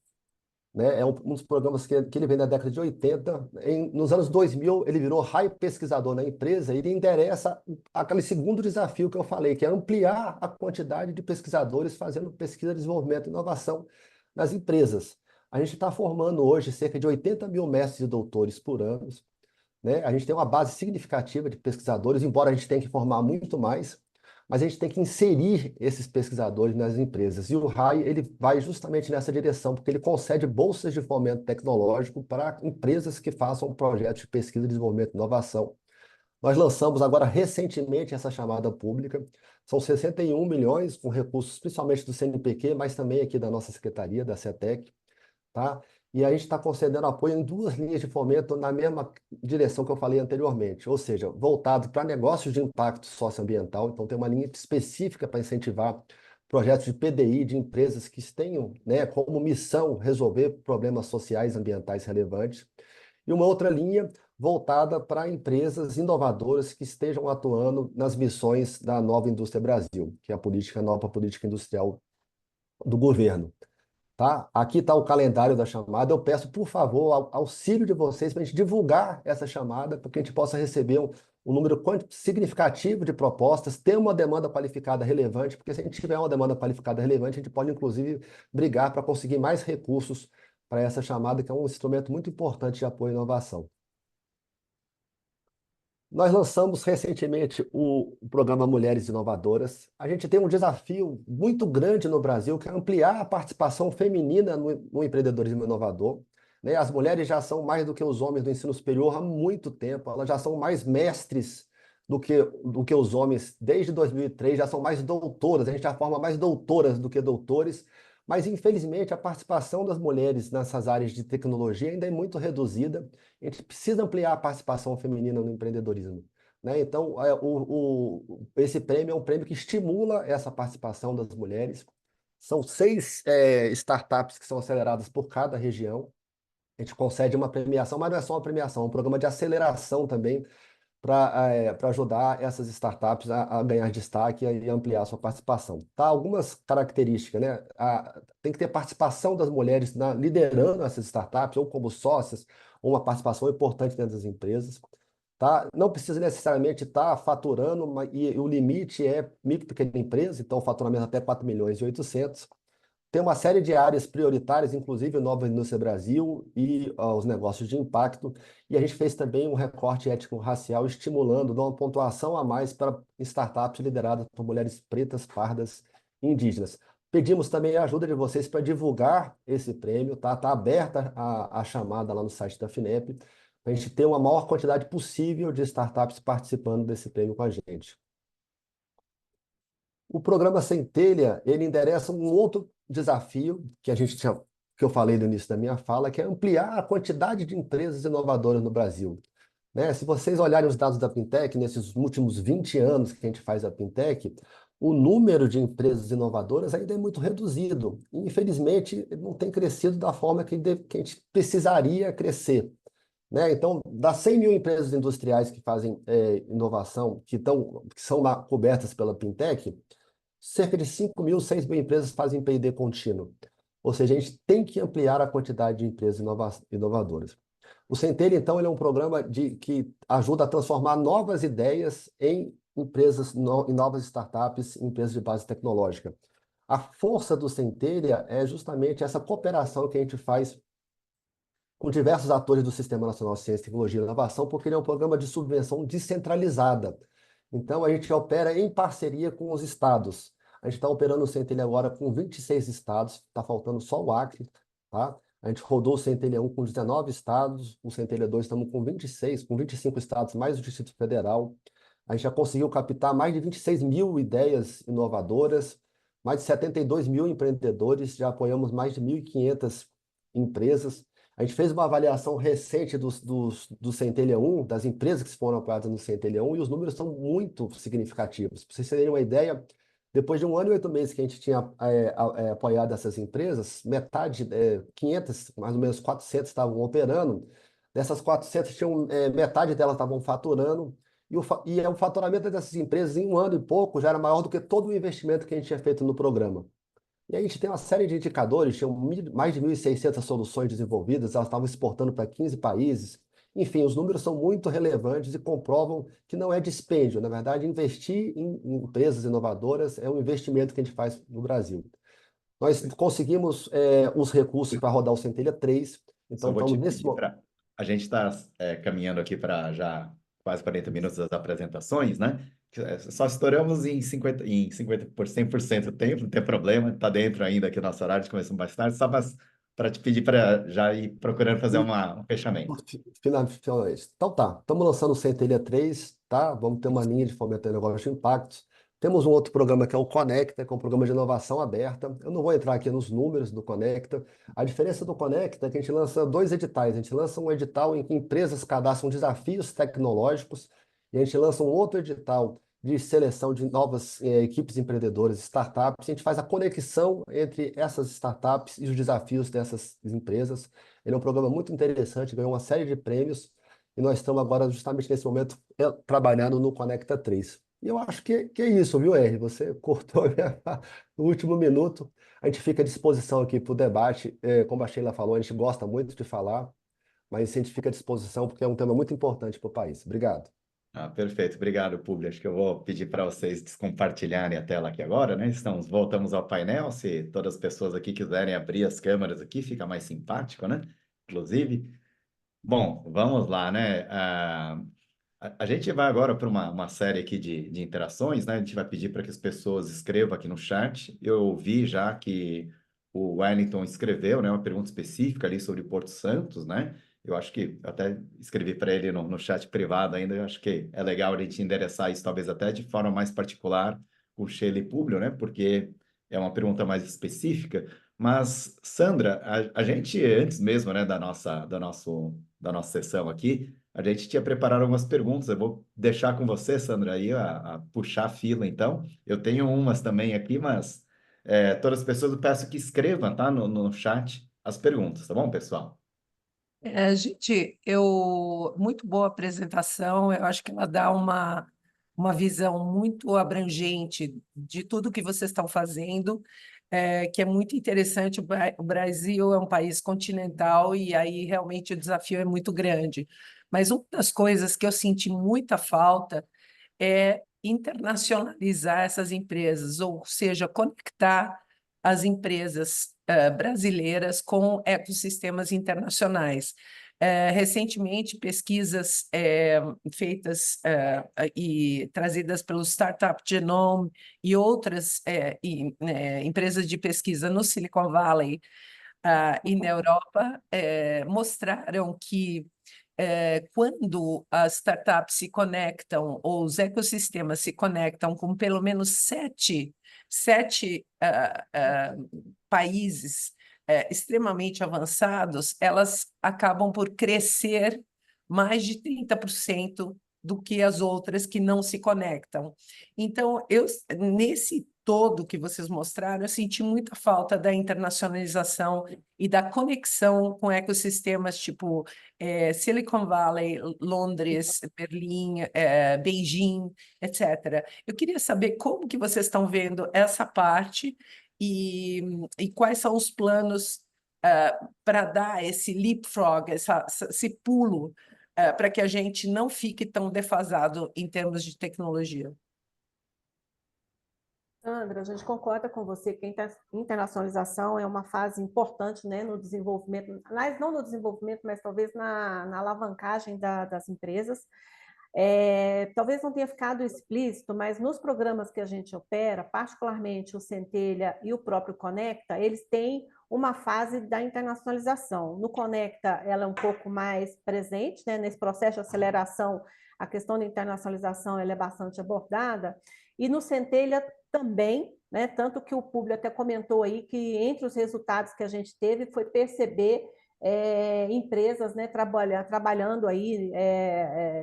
[SPEAKER 3] Né? É um dos programas que ele vem da década de 80. Nos anos 2000, ele virou RAI pesquisador na empresa e ele endereça aquele segundo desafio que eu falei, que é ampliar a quantidade de pesquisadores fazendo pesquisa, desenvolvimento e inovação nas empresas. A gente está formando hoje cerca de 80 mil mestres e doutores por ano. Né? A gente tem uma base significativa de pesquisadores, embora a gente tenha que formar muito mais, mas a gente tem que inserir esses pesquisadores nas empresas. E o RAI, ele vai justamente nessa direção, porque ele concede bolsas de fomento tecnológico para empresas que façam projetos de pesquisa, desenvolvimento e inovação. Nós lançamos agora recentemente essa chamada pública, são 61 milhões com recursos principalmente do CNPq, mas também aqui da nossa secretaria, da CETEC, tá? E a gente está concedendo apoio em 2 linhas de fomento na mesma direção que eu falei anteriormente, ou seja, voltado para negócios de impacto socioambiental. Então, tem uma linha específica para incentivar projetos de PDI de empresas que tenham, né, como missão resolver problemas sociais e ambientais relevantes. E uma outra linha voltada para empresas inovadoras que estejam atuando nas missões da Nova Indústria Brasil, que é a nova política industrial do governo. Tá? Aqui está o calendário da chamada. Eu peço, por favor, auxílio de vocês para a gente divulgar essa chamada, para que a gente possa receber um número significativo de propostas, ter uma demanda qualificada relevante, porque se a gente tiver uma demanda qualificada relevante, a gente pode, inclusive, brigar para conseguir mais recursos para essa chamada, que é um instrumento muito importante de apoio à inovação. Nós lançamos recentemente o programa Mulheres Inovadoras. A gente tem um desafio muito grande no Brasil, que é ampliar a participação feminina no empreendedorismo inovador. Né? As mulheres já são mais do que os homens do ensino superior há muito tempo, elas já são mais mestres do que os homens desde 2003, já são mais doutoras, a gente já forma mais doutoras do que doutores, mas infelizmente a participação das mulheres nessas áreas de tecnologia ainda é muito reduzida. A gente precisa ampliar a participação feminina no empreendedorismo. Né? Então, esse prêmio é um prêmio que estimula essa participação das mulheres. São 6 startups que são aceleradas por cada região. A gente concede uma premiação, mas não é só uma premiação, é um programa de aceleração também para ajudar essas startups a ganhar destaque e ampliar sua participação. Tá? Algumas características, né? Tem que ter participação das mulheres liderando essas startups, ou como sócias, ou uma participação importante dentro das empresas. Tá? Não precisa necessariamente estar faturando, e o limite é micro e pequena empresa, então faturamento até 4.800.000. Tem uma série de áreas prioritárias, inclusive Nova Indústria Brasil e os negócios de impacto. E a gente fez também um recorte étnico-racial, estimulando, dando uma pontuação a mais para startups lideradas por mulheres pretas, pardas e indígenas. Pedimos também a ajuda de vocês para divulgar esse prêmio, tá? Está aberta a chamada lá no site da FINEP, para a gente ter uma maior quantidade possível de startups participando desse prêmio com a gente. O programa Centelha, ele endereça um outro desafio que eu falei no início da minha fala, que é ampliar a quantidade de empresas inovadoras no Brasil. Né? Se vocês olharem os dados da Pintec, nesses últimos 20 anos que a gente faz a Pintec, o número de empresas inovadoras ainda é muito reduzido. E, infelizmente, não tem crescido da forma que a gente precisaria crescer. Né? Então, das 100 mil empresas industriais que fazem inovação, que são cobertas pela Pintec, cerca de 5.000, 6.000 empresas fazem P&D contínuo. Ou seja, a gente tem que ampliar a quantidade de empresas inovadoras. O Centelha, então, ele é um programa que ajuda a transformar novas ideias em empresas, em novas startups, em empresas de base tecnológica. A força do Centelha é justamente essa cooperação que a gente faz com diversos atores do Sistema Nacional de Ciência, Tecnologia e Inovação, porque ele é um programa de subvenção descentralizada. Então, a gente opera em parceria com os estados. A gente está operando o Centelha agora com 26 estados, está faltando só o Acre, tá? A gente rodou o Centelha 1 com 19 estados, o Centelha 2 estamos com 26, com 25 estados, mais o Distrito Federal. A gente já conseguiu captar mais de 26 mil ideias inovadoras, mais de 72 mil empreendedores, já apoiamos mais de 1.500 empresas. A gente fez uma avaliação recente do Centelha 1, das empresas que foram apoiadas no Centelha 1, e os números são muito significativos. Para vocês terem uma ideia, depois de 1 ano e 8 meses que a gente tinha apoiado essas empresas, metade, 500, mais ou menos 400 estavam operando. Dessas 400, metade delas estavam faturando, e o faturamento dessas empresas em 1 ano e pouco já era maior do que todo o investimento que a gente tinha feito no programa. E a gente tem uma série de indicadores, tinham mais de 1.600 soluções desenvolvidas, elas estavam exportando para 15 países. Enfim, os números são muito relevantes e comprovam que não é dispêndio. Na verdade, investir em empresas inovadoras é um investimento que a gente faz no Brasil. Nós conseguimos os recursos para rodar o Centelha 3,
[SPEAKER 1] Só
[SPEAKER 3] então
[SPEAKER 1] vou te
[SPEAKER 3] estamos nesse
[SPEAKER 1] pedir
[SPEAKER 3] momento.
[SPEAKER 1] para. A gente está caminhando aqui para já quase 40 minutos das apresentações, né? Só estouramos em 100% do tempo, não tem problema, está dentro ainda aqui do nosso horário, começamos mais tarde, só para te pedir para já ir procurando fazer um fechamento.
[SPEAKER 3] Finalmente. Então tá, estamos lançando o Centelha 3, tá? Vamos ter uma linha de fomentar negócio de impactos. Temos um outro programa que é o Conecta, que é um programa de inovação aberta. Eu não vou entrar aqui nos números do Conecta. A diferença do Conecta é que a gente lança 2 editais. A gente lança um edital em que empresas cadastram desafios tecnológicos e a gente lança um outro edital de seleção de novas equipes empreendedoras, startups. A gente faz a conexão entre essas startups e os desafios dessas empresas. Ele é um programa muito interessante, ganhou uma série de prêmios e nós estamos agora, justamente nesse momento, trabalhando no Conecta 3. E eu acho que é isso, viu, R? Você cortou no último minuto. A gente fica à disposição aqui para o debate. Como a Sheila falou, a gente gosta muito de falar, mas a gente fica à disposição porque é um tema muito importante para o país. Obrigado.
[SPEAKER 1] Perfeito, obrigado, Publi. Acho que eu vou pedir para vocês descompartilharem a tela aqui agora, né? Voltamos ao painel. Se todas as pessoas aqui quiserem abrir as câmeras aqui, fica mais simpático, né? Inclusive. Bom, vamos lá, né? A gente vai agora para uma série aqui de interações, né? A gente vai pedir para que as pessoas escrevam aqui no chat. Eu vi já que o Wellington escreveu, né, uma pergunta específica ali sobre Porto Santos, né? Eu acho que até escrevi para ele no chat privado ainda. Eu acho que é legal a gente endereçar isso, talvez até de forma mais particular com Sheila e Públio, né? Porque é uma pergunta mais específica. Mas, Sandra, a gente, antes mesmo, né, da nossa sessão aqui, a gente tinha preparado algumas perguntas. Eu vou deixar com você, Sandra, aí a puxar a fila, então. Eu tenho umas também aqui, mas todas as pessoas eu peço que escrevam, tá, no chat as perguntas, tá bom, pessoal?
[SPEAKER 4] Muito boa apresentação, eu acho que ela dá uma visão muito abrangente de tudo que vocês estão fazendo, que é muito interessante. O Brasil é um país continental e aí realmente o desafio é muito grande. Mas uma das coisas que eu senti muita falta é internacionalizar essas empresas, ou seja, conectar as empresas brasileiras com ecossistemas internacionais. Recentemente, pesquisas feitas e trazidas pelo Startup Genome e outras empresas de pesquisa no Silicon Valley e na Europa mostraram que quando as startups se conectam, ou os ecossistemas se conectam com pelo menos sete países extremamente avançados, elas acabam por crescer mais de 30% do que as outras que não se conectam. Então, nesse todo que vocês mostraram, eu senti muita falta da internacionalização e da conexão com ecossistemas tipo Silicon Valley, Londres, Berlim, Beijing, etc. Eu queria saber como que vocês estão vendo essa parte e quais são os planos para dar esse leapfrog, esse pulo, para que a gente não fique tão defasado em termos de tecnologia.
[SPEAKER 2] Sandra, a gente concorda com você que a internacionalização é uma fase importante, né, no desenvolvimento, mas não no desenvolvimento, mas talvez na alavancagem das empresas. Talvez não tenha ficado explícito, mas nos programas que a gente opera, particularmente o Centelha e o próprio Conecta, eles têm uma fase da internacionalização. No Conecta, ela é um pouco mais presente, né, nesse processo de aceleração, a questão da internacionalização ela é bastante abordada, e no Centelha também, né, tanto que o público até comentou aí que entre os resultados que a gente teve foi perceber empresas, né, trabalhando aí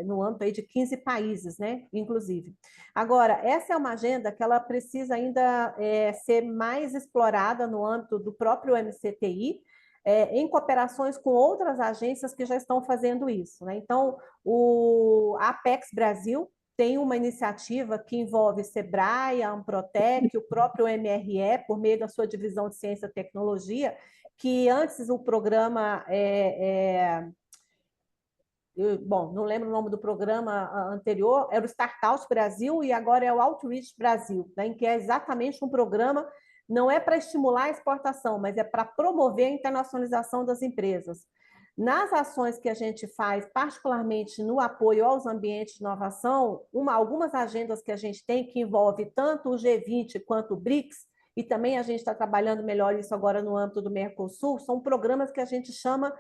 [SPEAKER 2] no âmbito aí de 15 países, né, inclusive. Agora, essa é uma agenda que ela precisa ainda ser mais explorada no âmbito do próprio MCTI, em cooperações com outras agências que já estão fazendo isso, né? Então, a Apex Brasil tem uma iniciativa que envolve Sebrae, a Amprotec, o próprio MRE, por meio da sua divisão de Ciência e Tecnologia, que antes o programa bom, não lembro o nome do programa anterior, era o Startups Brasil e agora é o Outreach Brasil, né, em que é exatamente um programa, não é para estimular a exportação, mas é para promover a internacionalização das empresas. Nas ações que a gente faz, particularmente no apoio aos ambientes de inovação, algumas agendas que a gente tem que envolve tanto o G20 quanto o BRICS, e também a gente está trabalhando melhor isso agora no âmbito do Mercosul, são programas que a gente chama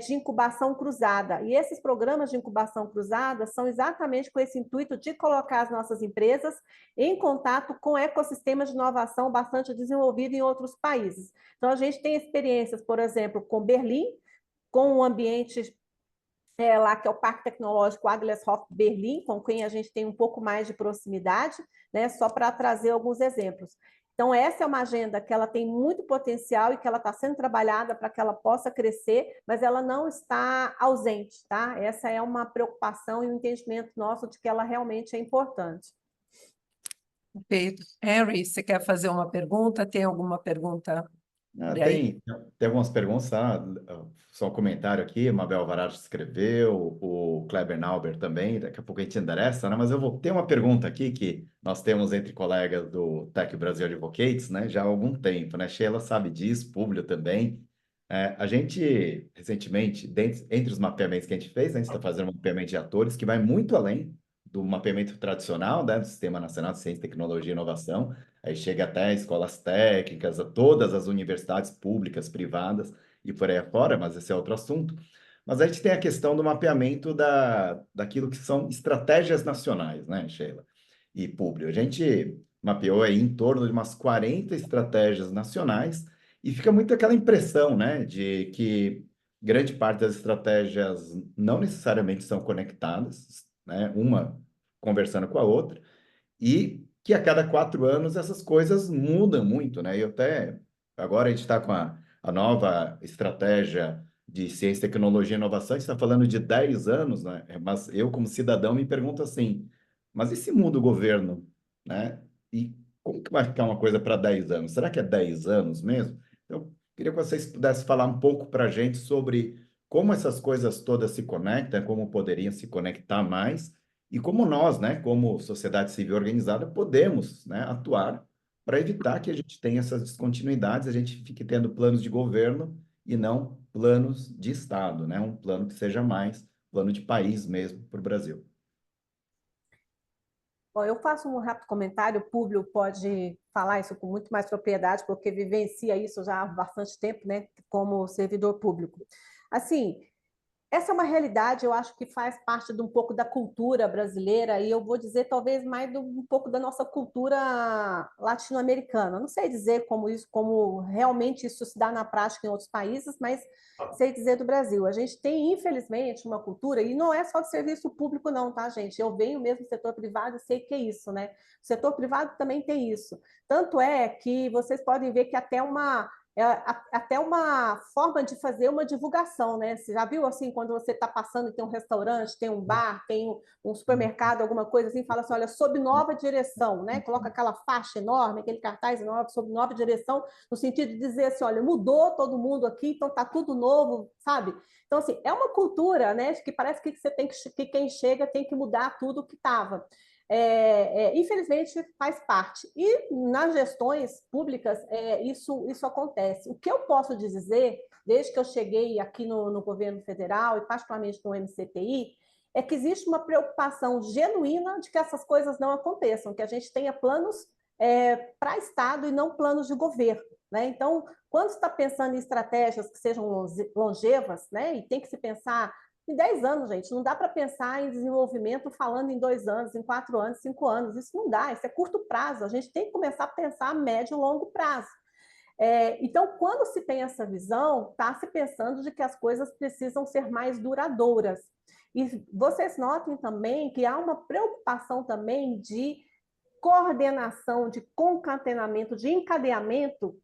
[SPEAKER 2] de incubação cruzada. E esses programas de incubação cruzada são exatamente com esse intuito de colocar as nossas empresas em contato com ecossistemas de inovação bastante desenvolvidos em outros países. Então, a gente tem experiências, por exemplo, com Berlim, com o ambiente lá que é o Parque Tecnológico Adlershof Berlim, com quem a gente tem um pouco mais de proximidade, né, só para trazer alguns exemplos. Então, essa é uma agenda que ela tem muito potencial e que ela está sendo trabalhada para que ela possa crescer, mas ela não está ausente, tá? Essa é uma preocupação e um entendimento nosso de que ela realmente é importante.
[SPEAKER 4] Perfeito. Henry, você quer fazer uma pergunta? Tem alguma pergunta por aí?
[SPEAKER 1] Tem algumas perguntas, tá? Só um comentário aqui, a Mabel Varado escreveu, o Kleber Nauber também, daqui a pouco a gente endereça, né? Mas eu vou ter uma pergunta aqui que nós temos entre colegas do Tech Brasil Advocates, né? Já há algum tempo, né? Sheila sabe disso, Públio também. A gente, recentemente, entre os mapeamentos que a gente fez, né, a gente está fazendo um mapeamento de atores que vai muito além do mapeamento tradicional, né, do Sistema Nacional de Ciência, Tecnologia e Inovação. Aí chega até escolas técnicas, a todas as universidades públicas, privadas e por aí afora, mas esse é outro assunto. Mas a gente tem a questão do mapeamento daquilo que são estratégias nacionais, né, Sheila e Públio? A gente mapeou aí em torno de umas 40 estratégias nacionais e fica muito aquela impressão, né, de que grande parte das estratégias não necessariamente são conectadas, né, uma conversando com a outra, e que a cada 4 anos essas coisas mudam muito, né? E até agora a gente está com a nova estratégia de ciência, tecnologia e inovação, a gente está falando de 10 anos, né? Mas eu, como cidadão, me pergunto assim, mas e se muda o governo, né? E como que vai ficar uma coisa para 10 anos? Será que é 10 anos mesmo? Então, queria que vocês pudessem falar um pouco para a gente sobre como essas coisas todas se conectam, como poderiam se conectar mais, e como nós, né, como sociedade civil organizada, podemos, né, atuar para evitar que a gente tenha essas descontinuidades, a gente fique tendo planos de governo e não planos de Estado, né? Um plano que seja mais plano de país mesmo para o Brasil.
[SPEAKER 2] Bom, eu faço um rápido comentário, o Públio pode falar isso com muito mais propriedade, porque vivencia isso já há bastante tempo, né, como servidor público. Assim, essa é uma realidade, eu acho que faz parte de um pouco da cultura brasileira, e eu vou dizer talvez mais um pouco da nossa cultura latino-americana. Não sei dizer como isso, como realmente isso se dá na prática em outros países, mas sei dizer do Brasil. A gente tem, infelizmente, uma cultura, e não é só de serviço público, não, tá, gente? Eu venho mesmo do setor privado e sei que é isso, né? O setor privado também tem isso. Tanto é que vocês podem ver que até uma forma de fazer uma divulgação, né? Você já viu assim, quando você está passando e tem um restaurante, tem um bar, tem um supermercado, alguma coisa assim, fala assim, olha, sob nova direção, né? Coloca aquela faixa enorme, aquele cartaz enorme, sob nova direção, no sentido de dizer assim, olha, mudou todo mundo aqui, então tá tudo novo, sabe? Então, assim, é uma cultura, né? Que parece que você tem que quem chega tem que mudar tudo o que estava. Infelizmente faz parte. E nas gestões públicas isso acontece. O que eu posso dizer, desde que eu cheguei aqui no governo federal e particularmente no MCTI, é que existe uma preocupação genuína de que essas coisas não aconteçam, que a gente tenha planos para Estado e não planos de governo. Né? Então, quando você está pensando em estratégias que sejam longevas, né, e tem que se pensar em 10 anos, gente, não dá para pensar em desenvolvimento falando em 2 anos, em 4 anos, 5 anos. Isso não dá, isso é curto prazo. A gente tem que começar a pensar a médio e longo prazo. Então, quando se tem essa visão, está se pensando de que as coisas precisam ser mais duradouras. E vocês notem também que há uma preocupação também de coordenação, de concatenamento, de encadeamento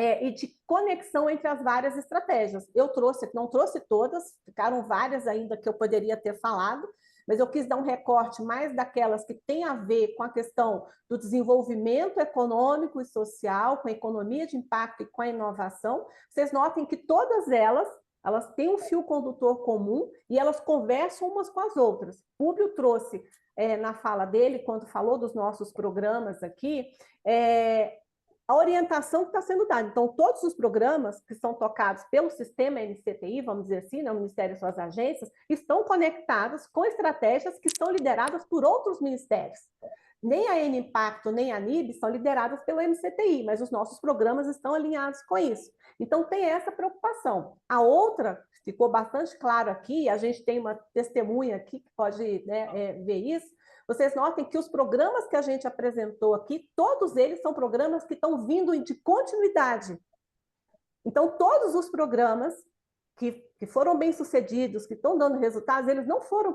[SPEAKER 2] e de conexão entre as várias estratégias. Eu não trouxe todas, ficaram várias ainda que eu poderia ter falado, mas eu quis dar um recorte mais daquelas que têm a ver com a questão do desenvolvimento econômico e social, com a economia de impacto e com a inovação. Vocês notem que todas elas têm um fio condutor comum e elas conversam umas com as outras. Públio trouxe na fala dele, quando falou dos nossos programas aqui, a orientação que está sendo dada. Então, todos os programas que são tocados pelo sistema MCTI, vamos dizer assim, né, o Ministério e suas agências, estão conectados com estratégias que são lideradas por outros ministérios. Nem a N-Impacto, nem a NIB são lideradas pelo MCTI, mas os nossos programas estão alinhados com isso. Então, tem essa preocupação. A outra, ficou bastante claro aqui, a gente tem uma testemunha aqui que pode ver isso. Vocês notem que os programas que a gente apresentou aqui, todos eles são programas que estão vindo de continuidade. Então, todos os programas que foram bem-sucedidos, que estão dando resultados, eles não foram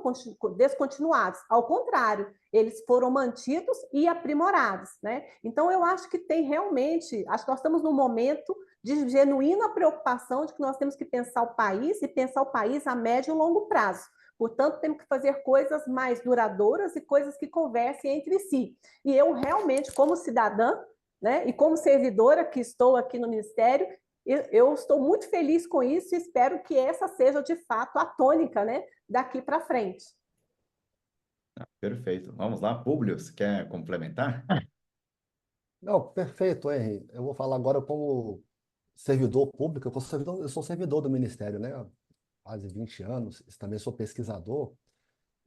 [SPEAKER 2] descontinuados. Ao contrário, eles foram mantidos e aprimorados. Né? Então, eu acho que tem realmente... Acho que nós estamos num momento de genuína preocupação de que nós temos que pensar o país e pensar o país a médio e longo prazo. Portanto, temos que fazer coisas mais duradouras e coisas que conversem entre si. E eu realmente, como cidadã, né, e como servidora que estou aqui no Ministério, eu estou muito feliz com isso e espero que essa seja, de fato, a tônica, né, daqui para frente.
[SPEAKER 1] Perfeito. Vamos lá, Públio, você quer complementar?
[SPEAKER 3] Não, perfeito, Henry. Eu vou falar agora como servidor público, eu sou servidor do Ministério, né? Há quase 20 anos, também sou pesquisador,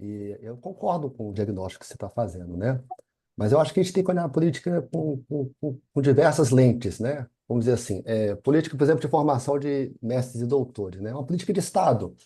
[SPEAKER 3] e eu concordo com o diagnóstico que você está fazendo, né? Mas eu acho que a gente tem que olhar a política com diversas lentes, né? Vamos dizer assim, política, por exemplo, de formação de mestres e doutores, né? Uma política de Estado,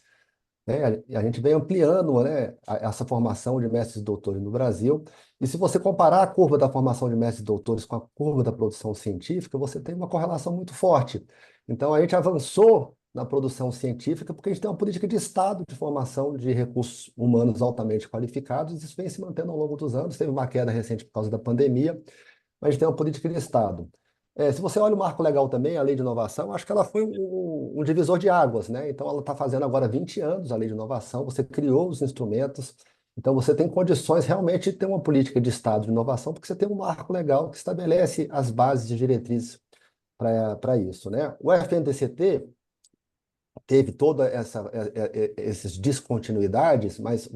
[SPEAKER 3] né? E a gente vem ampliando, né, essa formação de mestres e doutores no Brasil. E se você comparar a curva da formação de mestres e doutores com a curva da produção científica, você tem uma correlação muito forte. Então, a gente avançou na produção científica porque a gente tem uma política de Estado de formação de recursos humanos altamente qualificados. Isso vem se mantendo ao longo dos anos. Teve uma queda recente por causa da pandemia, mas a gente tem uma política de Estado. Se você olha o marco legal também, a lei de inovação, acho que ela foi um divisor de águas, né? Então, ela está fazendo agora 20 anos a lei de inovação, você criou os instrumentos, então você tem condições realmente de ter uma política de Estado de inovação, porque você tem um marco legal que estabelece as bases e diretrizes para isso, né? O FNDCT teve toda essas descontinuidades, mas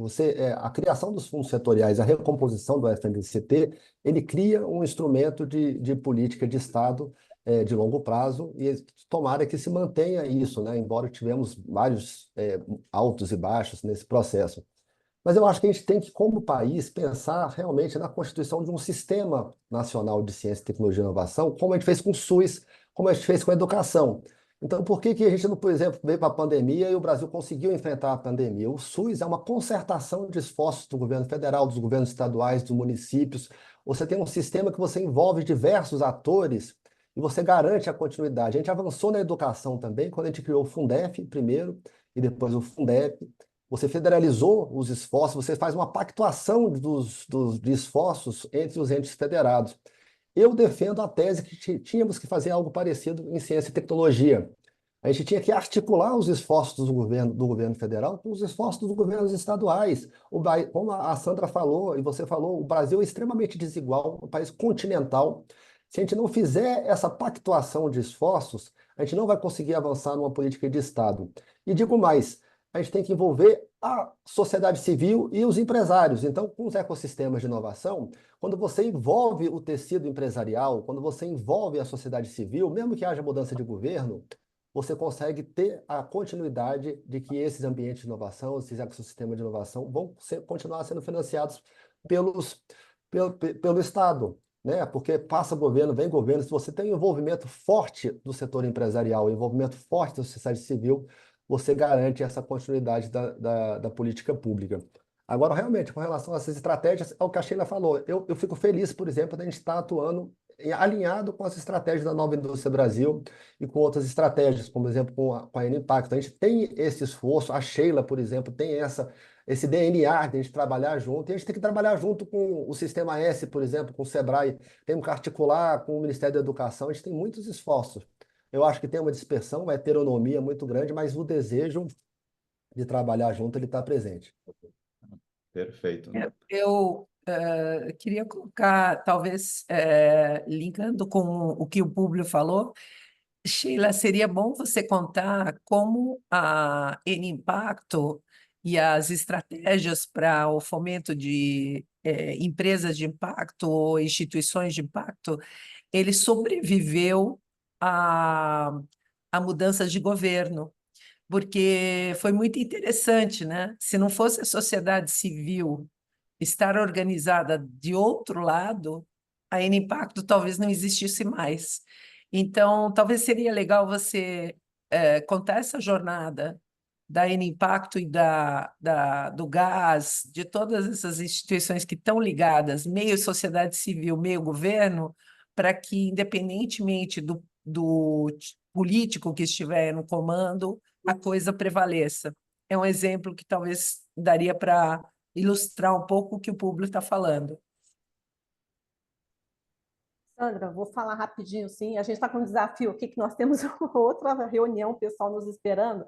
[SPEAKER 3] a criação dos fundos setoriais, a recomposição do FNDCT, ele cria um instrumento de política de Estado de longo prazo e tomara que se mantenha isso, né? Embora tivemos vários altos e baixos nesse processo. Mas eu acho que a gente tem que, como país, pensar realmente na constituição de um sistema nacional de ciência, tecnologia e inovação, como a gente fez com o SUS, como a gente fez com a educação. Então, por que a gente não, por exemplo, veio para a pandemia e o Brasil conseguiu enfrentar a pandemia? O SUS é uma concertação de esforços do governo federal, dos governos estaduais, dos municípios. Você tem um sistema que você envolve diversos atores e você garante a continuidade. A gente avançou na educação também, quando a gente criou o Fundef primeiro e depois o Fundep. Você federalizou os esforços, você faz uma pactuação de esforços entre os entes federados. Eu defendo a tese que tínhamos que fazer algo parecido em ciência e tecnologia. A gente tinha que articular os esforços do governo federal com os esforços dos governos estaduais. Como a Sandra falou e você falou, o Brasil é extremamente desigual, um país continental. Se a gente não fizer essa pactuação de esforços, a gente não vai conseguir avançar numa política de Estado. E digo mais, a gente tem que envolver a sociedade civil e os empresários. Então, com os ecossistemas de inovação, quando você envolve o tecido empresarial, quando você envolve a sociedade civil, mesmo que haja mudança de governo, você consegue ter a continuidade de que esses ambientes de inovação, esses ecossistemas de inovação vão continuar sendo financiados pelo Estado, né? Porque passa governo, vem governo. Se você tem um envolvimento forte do setor empresarial, um envolvimento forte da sociedade civil, você garante essa continuidade da política pública. Agora, realmente, com relação a essas estratégias, é o que a Sheila falou. Eu fico feliz, por exemplo, de a gente estar atuando alinhado com as estratégias da Nova Indústria Brasil e com outras estratégias, como, por exemplo, com a N-Impacto. A gente tem esse esforço, a Sheila, por exemplo, tem esse DNA de a gente trabalhar junto, e a gente tem que trabalhar junto com o Sistema S, por exemplo, com o SEBRAE, temos que articular com o Ministério da Educação, a gente tem muitos esforços. Eu acho que tem uma dispersão, uma heteronomia muito grande, mas o desejo de trabalhar junto, ele está presente.
[SPEAKER 1] Perfeito.
[SPEAKER 4] Eu queria colocar, talvez, linkando com o que o Públio falou, Sheila, seria bom você contar como a N-Impacto e as estratégias para o fomento de empresas de impacto ou instituições de impacto, ele sobreviveu a, a mudanças de governo, porque foi muito interessante, né? Se não fosse a sociedade civil estar organizada de outro lado, a N-Impacto talvez não existisse mais. Então, talvez seria legal você contar essa jornada da N-Impacto e do gás, de todas essas instituições que estão ligadas, meio sociedade civil, meio governo, para que, independentemente do político que estiver no comando, a coisa prevaleça. É um exemplo que talvez daria para ilustrar um pouco o que o público está falando.
[SPEAKER 2] Sandra, vou falar rapidinho, sim. A gente está com um desafio aqui, que nós temos outra reunião, o pessoal nos esperando,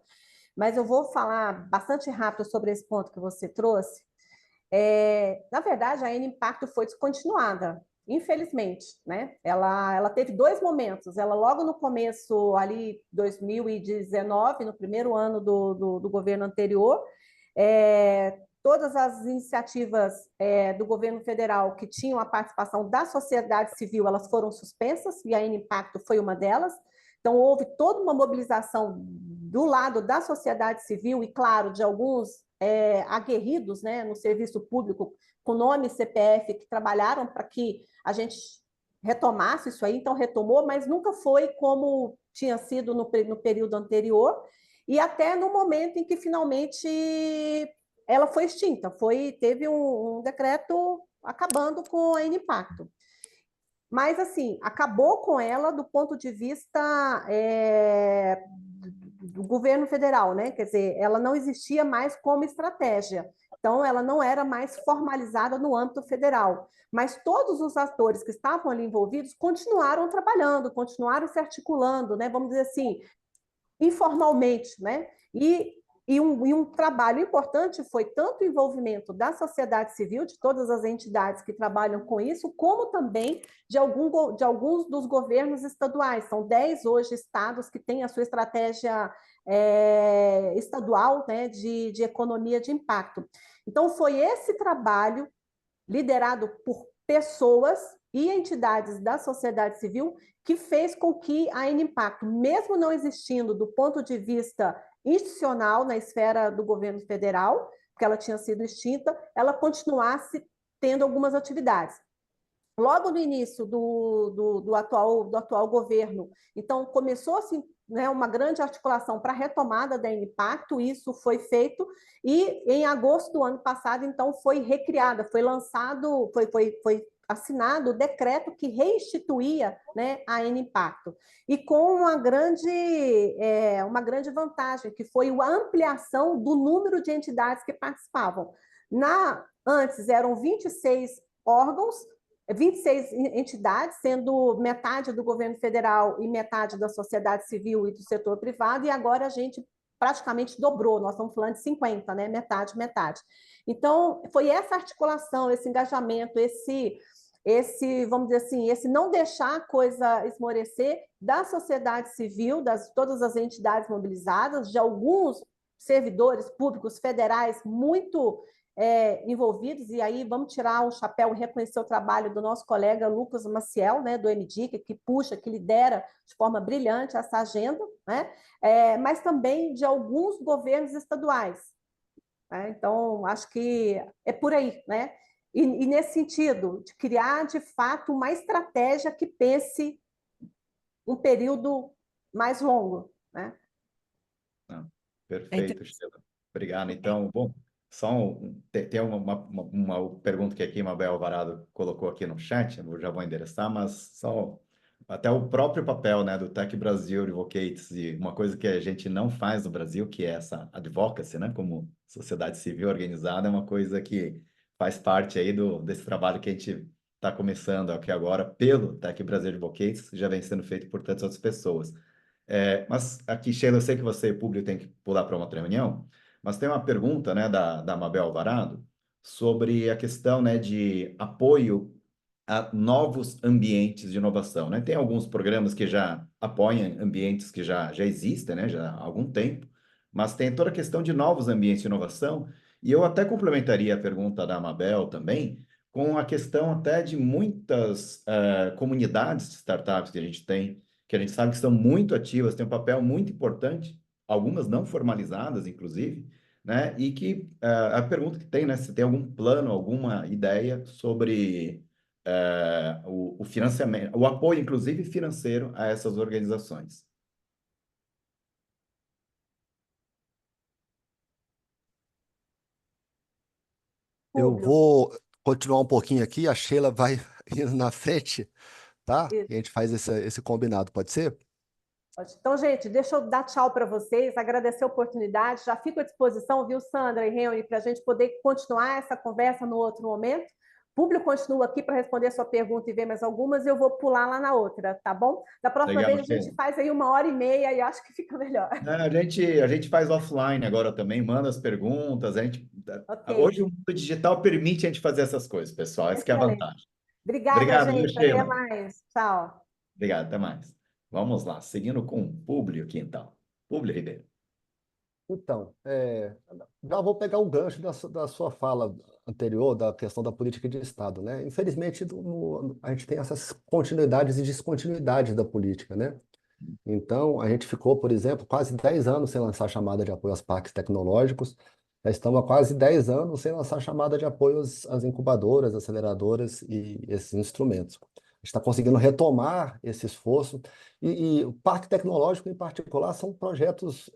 [SPEAKER 2] mas eu vou falar bastante rápido sobre esse ponto que você trouxe. Na verdade, a N-Impacto foi descontinuada, infelizmente, né? Ela teve dois momentos. Ela, logo no começo, ali, 2019, no primeiro ano do governo anterior, todas as iniciativas do governo federal que tinham a participação da sociedade civil, elas foram suspensas, e a N-Impacto foi uma delas. Então, houve toda uma mobilização do lado da sociedade civil e, claro, de alguns aguerridos, né, no serviço público, com nome e CPF, que trabalharam para que a gente retomasse isso aí, então retomou, mas nunca foi como tinha sido no período anterior, e até no momento em que finalmente ela foi extinta, teve um decreto acabando com a Impacto. Mas, assim, acabou com ela do ponto de vista do governo federal, né? Quer dizer, ela não existia mais como estratégia. Então, ela não era mais formalizada no âmbito federal. Mas todos os atores que estavam ali envolvidos continuaram trabalhando, continuaram se articulando, né? Vamos dizer assim, informalmente, né? E um trabalho importante foi tanto o envolvimento da sociedade civil, de todas as entidades que trabalham com isso, como também de alguns dos governos estaduais. São 10 hoje estados que têm a sua estratégia estadual, né, de economia de impacto. Então, foi esse trabalho liderado por pessoas e entidades da sociedade civil que fez com que a Impacto, mesmo não existindo do ponto de vista institucional na esfera do governo federal, porque ela tinha sido extinta, ela continuasse tendo algumas atividades. Logo no início do atual governo, então começou-se, né, uma grande articulação para a retomada da Impacto, isso foi feito, e em agosto do ano passado, então, foi recriada, foi lançado, foi assinado o decreto que reinstituía, né, a Impacto, e com uma grande vantagem, que foi a ampliação do número de entidades que participavam. Antes eram 26 órgãos, 26 entidades, sendo metade do governo federal e metade da sociedade civil e do setor privado, e agora a gente praticamente dobrou, nós estamos falando de 50, né? Metade, metade. Então, foi essa articulação, esse engajamento, vamos dizer assim, esse não deixar a coisa esmorecer da sociedade civil, todas as entidades mobilizadas, de alguns servidores públicos federais muito envolvidos, e aí vamos tirar o chapéu e reconhecer o trabalho do nosso colega Lucas Maciel, né, do MDIC, que puxa, que lidera de forma brilhante essa agenda, né, mas também de alguns governos estaduais. Né? Então, acho que é por aí, né? E nesse sentido, de criar, de fato, uma estratégia que pense um período mais longo, né?
[SPEAKER 1] Não,
[SPEAKER 4] É
[SPEAKER 1] perfeito,
[SPEAKER 4] inter-
[SPEAKER 1] Sheila. Obrigado. Então, bom, tem uma pergunta que aqui Mabel Alvarado colocou aqui no chat, eu já vou endereçar, mas só até o próprio papel, né, do Tech Brasil Advocates, e uma coisa que a gente não faz no Brasil, que é essa advocacy, né, como sociedade civil organizada, é uma coisa que faz parte aí desse trabalho que a gente está começando aqui agora pelo Tech Brasil Advocates, que já vem sendo feito por tantas outras pessoas. Mas aqui, Sheila, eu sei que você, público, tem que pular para uma outra reunião, mas tem uma pergunta, né, da Mabel Alvarado sobre a questão, né, de apoio a novos ambientes de inovação, né? Tem alguns programas que já apoiam ambientes que já existem, né, já há algum tempo, mas tem toda a questão de novos ambientes de inovação, e eu até complementaria a pergunta da Mabel também, com a questão até de muitas comunidades de startups que a gente sabe que são muito ativas, têm um papel muito importante, algumas não formalizadas, inclusive, né? E que a pergunta que tem, né? Se tem algum plano, alguma ideia sobre o financiamento, o apoio, inclusive financeiro, a essas organizações.
[SPEAKER 3] Eu
[SPEAKER 2] Públio.
[SPEAKER 3] vou continuar um pouquinho aqui, a Sheila vai indo na frente, tá? E a gente faz esse combinado, pode ser?
[SPEAKER 2] Então, gente, deixa eu dar tchau para vocês, agradecer a oportunidade, já fico à disposição, viu, Sandra e Henry, para a gente poder continuar essa conversa no outro momento. O público continua aqui para responder a sua pergunta e ver mais algumas, e eu vou pular lá na outra, tá bom? Da próxima
[SPEAKER 1] Legal,
[SPEAKER 2] vez a gente
[SPEAKER 1] Sheila.
[SPEAKER 2] faz aí 1h30 e acho que fica melhor.
[SPEAKER 1] A gente faz offline agora também, manda as perguntas.
[SPEAKER 2] Ok,
[SPEAKER 1] Hoje o mundo digital permite a gente fazer essas coisas, pessoal. Essa que é a
[SPEAKER 2] excelente.
[SPEAKER 1] vantagem.
[SPEAKER 2] Obrigada,
[SPEAKER 1] Obrigado, viu,
[SPEAKER 2] gente. Até
[SPEAKER 1] Sheila?
[SPEAKER 2] mais. Tchau.
[SPEAKER 1] Obrigado, até mais. Vamos lá, seguindo com o Públio aqui, então. Públio Ribeiro.
[SPEAKER 3] Então, já vou pegar o gancho da sua fala anterior, da questão da política de Estado, né? Infelizmente, a gente tem essas continuidades e descontinuidades da política, né? Então, a gente ficou, por exemplo, quase 10 anos sem lançar chamada de apoio aos parques tecnológicos. Já estamos há quase 10 anos sem lançar chamada de apoio às incubadoras, aceleradoras e esses instrumentos. A gente está conseguindo retomar esse esforço. E o parque tecnológico, em particular, são projetos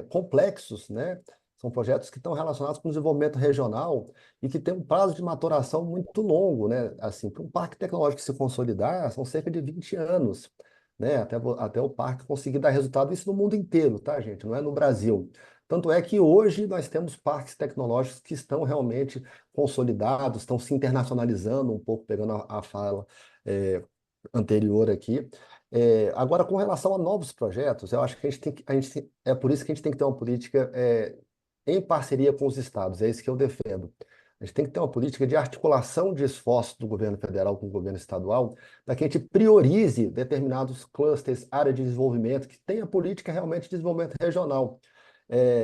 [SPEAKER 3] complexos, né? São projetos que estão relacionados com o desenvolvimento regional e que têm um prazo de maturação muito longo, né? Assim, para um parque tecnológico se consolidar, são cerca de 20 anos, né? Até o parque conseguir dar resultado, isso no mundo inteiro, tá, gente? Não é no Brasil. Tanto é que hoje nós temos parques tecnológicos que estão realmente consolidados, estão se internacionalizando um pouco, pegando a fala eh, anterior aqui. Agora, com relação a novos projetos, eu acho que é por isso que a gente tem que ter uma política em parceria com os estados, é isso que eu defendo. A gente tem que ter uma política de articulação de esforços do governo federal com o governo estadual, para que a gente priorize determinados clusters, áreas de desenvolvimento, que tenha política realmente de desenvolvimento regional.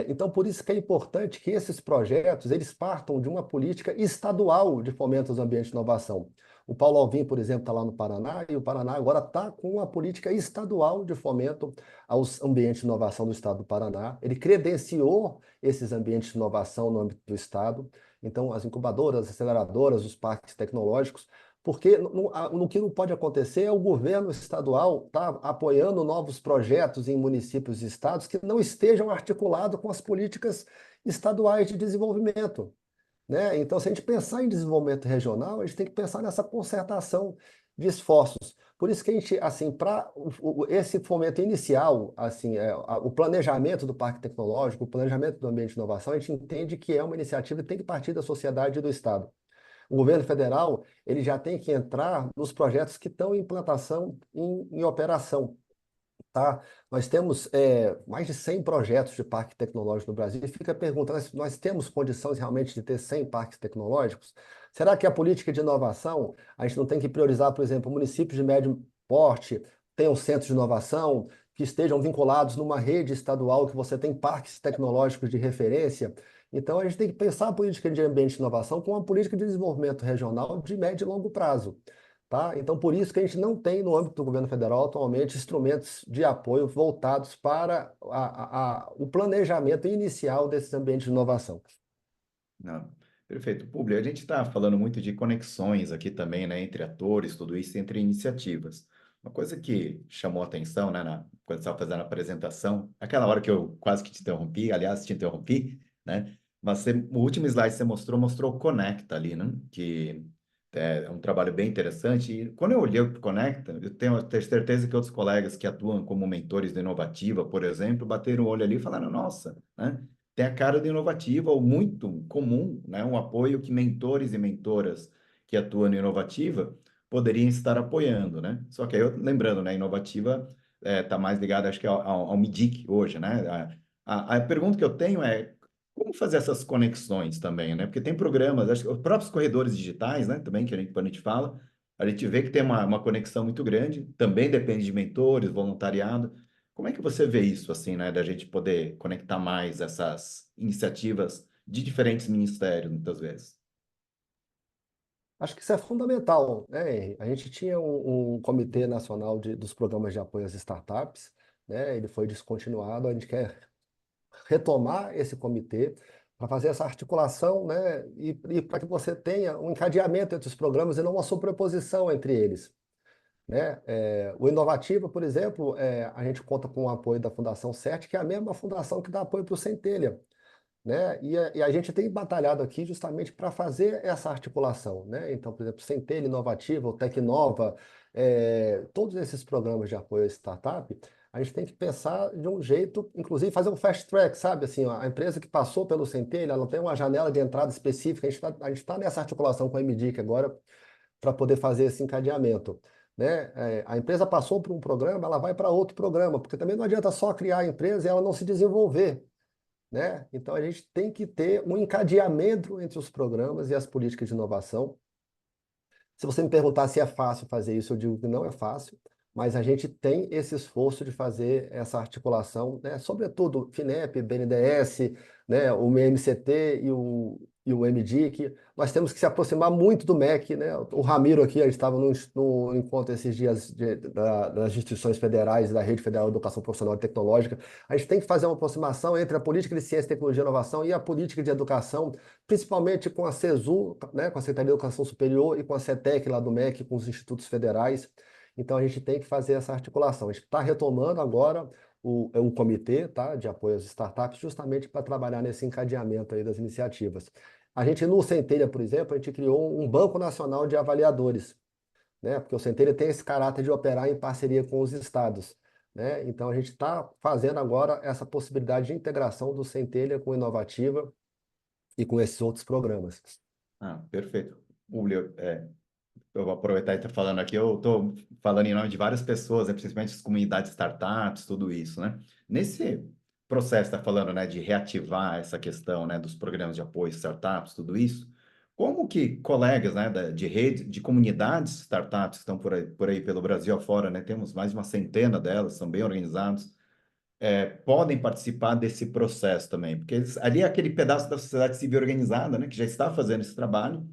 [SPEAKER 3] Então, por isso que é importante que esses projetos eles partam de uma política estadual de fomento aos ambientes de inovação. O Paulo Alvim, por exemplo, está lá no Paraná, e o Paraná agora está com uma política estadual de fomento aos ambientes de inovação do estado do Paraná. Ele credenciou esses ambientes de inovação no âmbito do estado. Então, as incubadoras, as aceleradoras, os parques tecnológicos, porque no que não pode acontecer é o governo estadual estar apoiando novos projetos em municípios e estados que não estejam articulados com as políticas estaduais de desenvolvimento, né? Então, se a gente pensar em desenvolvimento regional, a gente tem que pensar nessa concertação de esforços. Por isso que a gente, assim, para esse fomento inicial, assim, o planejamento do parque tecnológico, o planejamento do ambiente de inovação, a gente entende que é uma iniciativa que tem que partir da sociedade e do Estado. O governo federal, ele já tem que entrar nos projetos que estão em implantação, em operação. Tá? Nós temos mais de 100 projetos de parque tecnológico no Brasil. E fica a pergunta, nós temos condições realmente de ter 100 parques tecnológicos? Será que a política de inovação, a gente não tem que priorizar, por exemplo, municípios de médio porte, tenham centros de inovação, que estejam vinculados numa rede estadual, que você tem parques tecnológicos de referência? Então, a gente tem que pensar a política de ambiente de inovação com uma política de desenvolvimento regional de médio e longo prazo. Tá? Então, por isso que a gente não tem, no âmbito do governo federal, atualmente, instrumentos de apoio voltados para o planejamento inicial desses ambientes de inovação.
[SPEAKER 1] Não, perfeito. Publi, a gente está falando muito de conexões aqui também, né, entre atores, tudo isso, entre iniciativas. Uma coisa que chamou a atenção, né, quando você estava fazendo a apresentação, aquela hora que eu quase que te interrompi, aliás, te interrompi, né, mas o último slide que você mostrou o Conecta ali, né, que é um trabalho bem interessante. E quando eu olhei o Conecta, eu tenho certeza que outros colegas que atuam como mentores da Inovativa, por exemplo, bateram o olho ali e falaram, nossa, né? Tem a cara de Inovativa, ou muito comum, né? Um apoio que mentores e mentoras que atuam na Inovativa poderiam estar apoiando, né? Só que aí, lembrando, né? Inovativa está mais ligada, acho que ao MIDIC hoje, né? A pergunta que eu tenho é, como fazer essas conexões também, né? Porque tem programas, acho que os próprios corredores digitais, né? Também, que quando a gente fala, a gente vê que tem uma conexão muito grande, também depende de mentores, voluntariado. Como é que você vê isso, assim, né? Da gente poder conectar mais essas iniciativas de diferentes ministérios, muitas vezes.
[SPEAKER 3] Acho que isso é fundamental, né, Henry? A gente tinha um Comitê Nacional dos Programas de Apoio às Startups, né? Ele foi descontinuado, a gente quer retomar esse comitê para fazer essa articulação, né? E para que você tenha um encadeamento entre os programas e não uma sobreposição entre eles, né? O Inovativa, por exemplo, a gente conta com o apoio da Fundação CERT, que é a mesma fundação que dá apoio para o Centelha, né? E a gente tem batalhado aqui justamente para fazer essa articulação, né? Então, por exemplo, Centelha Inovativa, o Tecnova, todos esses programas de apoio à startup, a gente tem que pensar de um jeito, inclusive fazer um fast track, sabe? Assim, ó, a empresa que passou pelo Centelha, ela tem uma janela de entrada específica, a gente tá nessa articulação com a MDIC agora para poder fazer esse encadeamento, né? A empresa passou por um programa, ela vai para outro programa, porque também não adianta só criar a empresa e ela não se desenvolver, né? Então, a gente tem que ter um encadeamento entre os programas e as políticas de inovação. Se você me perguntar se é fácil fazer isso, eu digo que não é fácil, mas a gente tem esse esforço de fazer essa articulação, né? Sobretudo FINEP, BNDES, né? O MCT e o MDIC. Nós temos que se aproximar muito do MEC, né? O Ramiro aqui, a gente estava no encontro esses dias das instituições federais e da Rede Federal de Educação Profissional e Tecnológica. A gente tem que fazer uma aproximação entre a política de ciência, tecnologia e inovação e a política de educação, principalmente com a CESU, né? Com a Secretaria de Educação Superior e com a CETEC lá do MEC, com os institutos federais. Então, a gente tem que fazer essa articulação. A gente está retomando agora o comitê, tá, de apoio às startups, justamente para trabalhar nesse encadeamento aí das iniciativas. A gente, no Centelha, por exemplo, a gente criou um Banco Nacional de Avaliadores, né, porque o Centelha tem esse caráter de operar em parceria com os estados, né? Então, a gente está fazendo agora essa possibilidade de integração do Centelha com a Inovativa e com esses outros programas.
[SPEAKER 1] Perfeito. Públio, eu vou aproveitar e estar falando aqui, eu estou falando em nome de várias pessoas, principalmente as comunidades startups, tudo isso, né? Nesse processo, está falando, né, de reativar essa questão, né, dos programas de apoio startups, tudo isso, como que colegas, né, de rede, de comunidades startups que estão por aí pelo Brasil afora, né, temos mais de uma centena delas, são bem organizados, podem participar desse processo também, porque ali é aquele pedaço da sociedade civil organizada, né, que já está fazendo esse trabalho,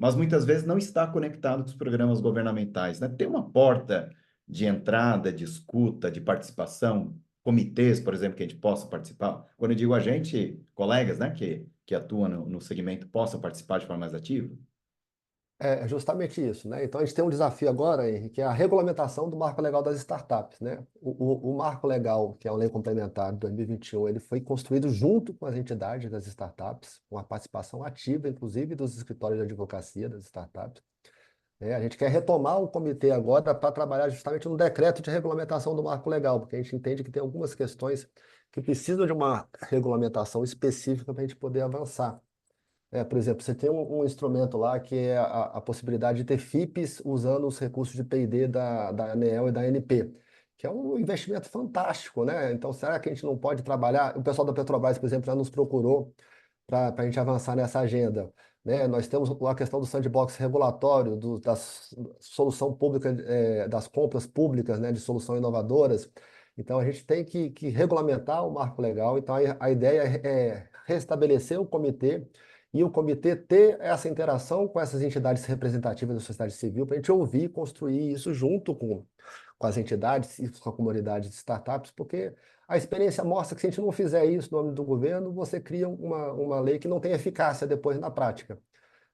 [SPEAKER 1] mas muitas vezes não está conectado com os programas governamentais, né? Tem uma porta de entrada, de escuta, de participação, comitês, por exemplo, que a gente possa participar. Quando eu digo a gente, colegas, né, que atuam no segmento, possam participar de forma mais ativa.
[SPEAKER 3] É justamente isso, né? Então a gente tem um desafio agora, Henrique, que é a regulamentação do marco legal das startups, né? O marco legal, que é a lei complementar de 2021, ele foi construído junto com as entidades das startups, com a participação ativa, inclusive, dos escritórios de advocacia das startups. A gente quer retomar o comitê agora para trabalhar justamente no decreto de regulamentação do marco legal, porque a gente entende que tem algumas questões que precisam de uma regulamentação específica para a gente poder avançar. Por exemplo, você tem um instrumento lá que é a possibilidade de ter FIPs usando os recursos de P&D da ANEEL e da ANP, que é um investimento fantástico, né? Então, será que a gente não pode trabalhar? O pessoal da Petrobras, por exemplo, já nos procurou para a gente avançar nessa agenda, né? Nós temos a questão do sandbox regulatório, da solução pública, das compras públicas, né, de soluções inovadoras. Então, a gente tem que regulamentar o marco legal. Então, a ideia é restabelecer o comitê e o comitê ter essa interação com essas entidades representativas da sociedade civil para a gente ouvir e construir isso junto com as entidades e com a comunidade de startups, porque a experiência mostra que se a gente não fizer isso no âmbito do governo, você cria uma lei que não tem eficácia depois na prática,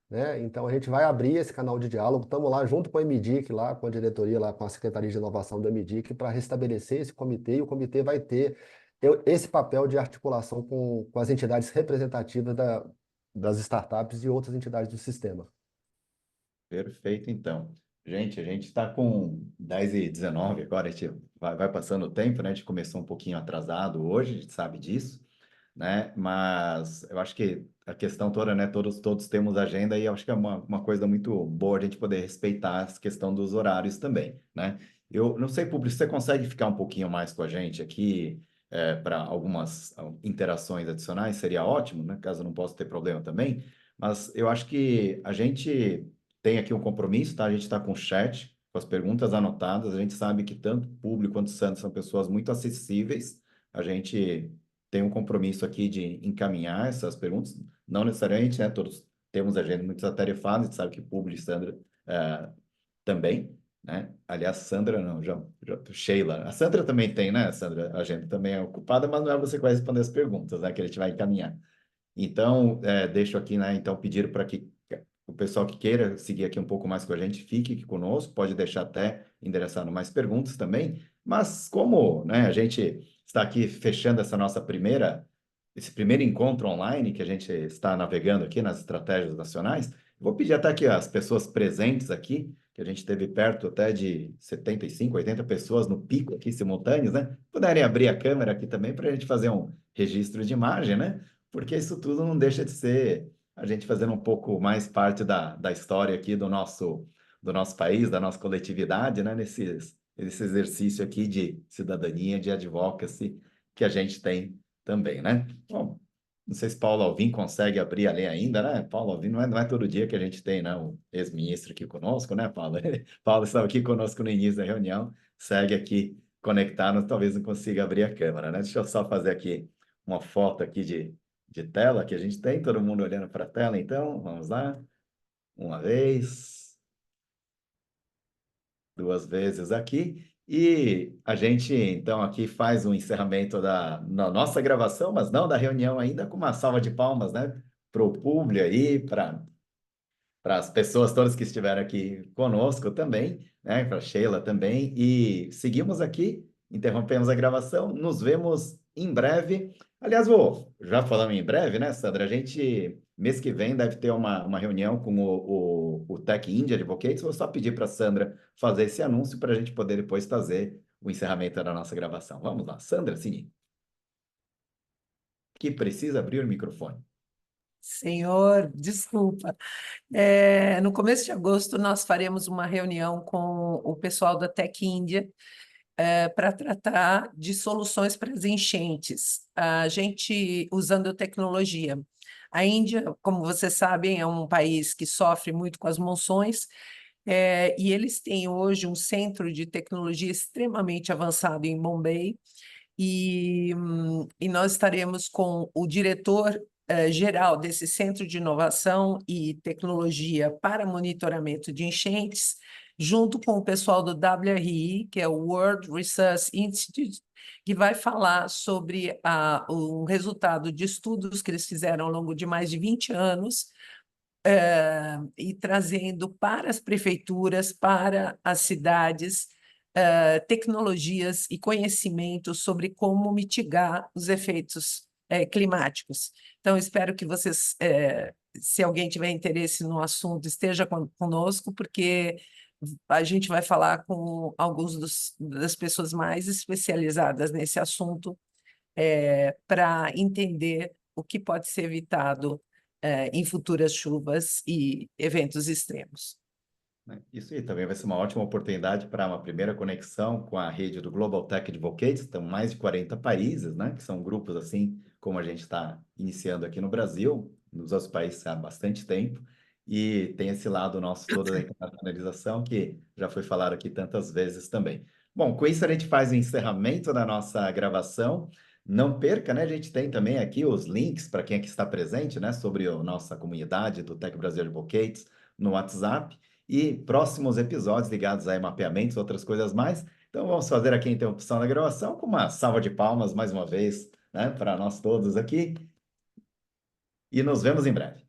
[SPEAKER 3] né? Então a gente vai abrir esse canal de diálogo, estamos lá junto com a MDIC, lá com a diretoria, lá com a Secretaria de Inovação do MDIC, para restabelecer esse comitê, e o comitê vai ter esse papel de articulação com as entidades representativas das startups e outras entidades do sistema.
[SPEAKER 1] Perfeito, então. Gente, a gente está com 10h19 agora, a gente vai passando o tempo, né? A gente começou um pouquinho atrasado hoje, a gente sabe disso, né? Mas eu acho que a questão toda, né? Todos temos agenda e eu acho que é uma coisa muito boa a gente poder respeitar essa questão dos horários também, né? Eu não sei, Publi, você consegue ficar um pouquinho mais com a gente aqui para algumas interações adicionais? Seria ótimo, né? Caso eu não possa ter problema também. Mas eu acho que a gente tem aqui um compromisso, tá? A gente está com o chat, com as perguntas anotadas. A gente sabe que tanto o público quanto o Santos são pessoas muito acessíveis. A gente tem um compromisso aqui de encaminhar essas perguntas. Não necessariamente, né? Todos temos agenda muito atarefada, a gente sabe que o público e Sandra também, né? Aliás, Sandra não, já Sheila. A Sandra também tem, né, Sandra? A agenda também é ocupada, mas não é você que vai responder as perguntas, né? Que a gente vai encaminhar. Então, deixo aqui, né? Então, pedir para que o pessoal que queira seguir aqui um pouco mais com a gente, fique aqui conosco, pode deixar até endereçando mais perguntas também, mas como, né, a gente está aqui fechando esse primeiro encontro online que a gente está navegando aqui nas estratégias nacionais, vou pedir até que as pessoas presentes aqui, que a gente teve perto até de 75, 80 pessoas no pico aqui simultâneos, né, puderem abrir a câmera aqui também para a gente fazer um registro de imagem, né, porque isso tudo não deixa de ser a gente fazendo um pouco mais parte da história aqui do nosso país, da nossa coletividade, né? Nesse exercício aqui de cidadania, de advocacy que a gente tem também, né? Bom, não sei se Paulo Alvim consegue abrir ali ainda, né? Paulo Alvim não é todo dia que a gente tem, né? O ex-ministro aqui conosco, né, Paulo? Paulo estava aqui conosco no início da reunião, segue aqui conectado, talvez não consiga abrir a câmera, né? Deixa eu só fazer aqui uma foto aqui de de tela que a gente tem, todo mundo olhando para a tela, então, vamos lá. Uma vez, duas vezes aqui. E a gente, então, aqui faz o encerramento da nossa gravação, mas não da reunião ainda, com uma salva de palmas, né? Para o público aí, para as pessoas todas que estiveram aqui conosco também, né? Para Sheila também. E seguimos aqui, interrompemos a gravação, nos vemos em breve. Aliás, já falamos em breve, né, Sandra? A gente, mês que vem, deve ter uma reunião com o Tech India Advocates. Vou só pedir para a Sandra fazer esse anúncio para a gente poder depois fazer o encerramento da nossa gravação. Vamos lá, Sandra, sim. Que precisa abrir o microfone.
[SPEAKER 4] Senhor, desculpa. No começo de agosto, nós faremos uma reunião com o pessoal da Tech India para tratar de soluções para as enchentes, a gente usando tecnologia. A Índia, como vocês sabem, é um país que sofre muito com as monções, e eles têm hoje um centro de tecnologia extremamente avançado em Mumbai, e nós estaremos com o diretor geral desse Centro de Inovação e Tecnologia para Monitoramento de Enchentes, junto com o pessoal do WRI, que é o World Resource Institute, que vai falar sobre o resultado de estudos que eles fizeram ao longo de mais de 20 anos, e trazendo para as prefeituras, para as cidades, tecnologias e conhecimentos sobre como mitigar os efeitos climáticos. Então, espero que vocês, se alguém tiver interesse no assunto, esteja conosco, porque a gente vai falar com alguns das pessoas mais especializadas nesse assunto, para entender o que pode ser evitado em futuras chuvas e eventos extremos.
[SPEAKER 1] Isso aí também vai ser uma ótima oportunidade para uma primeira conexão com a rede do Global Tech Advocates. Estão mais de 40 países, né? Que são grupos assim como a gente está iniciando aqui no Brasil, nos outros países há bastante tempo. E tem esse lado nosso todo da internacionalização que já foi falado aqui tantas vezes também. Bom, com isso a gente faz o encerramento da nossa gravação. Não perca, né? A gente tem também aqui os links para quem aqui está presente, né? Sobre a nossa comunidade do Tech Brasil Advocates no WhatsApp e próximos episódios ligados a mapeamentos, outras coisas mais. Então, vamos fazer aqui a interrupção da gravação com uma salva de palmas, mais uma vez, né, para nós todos aqui. E nos vemos em breve.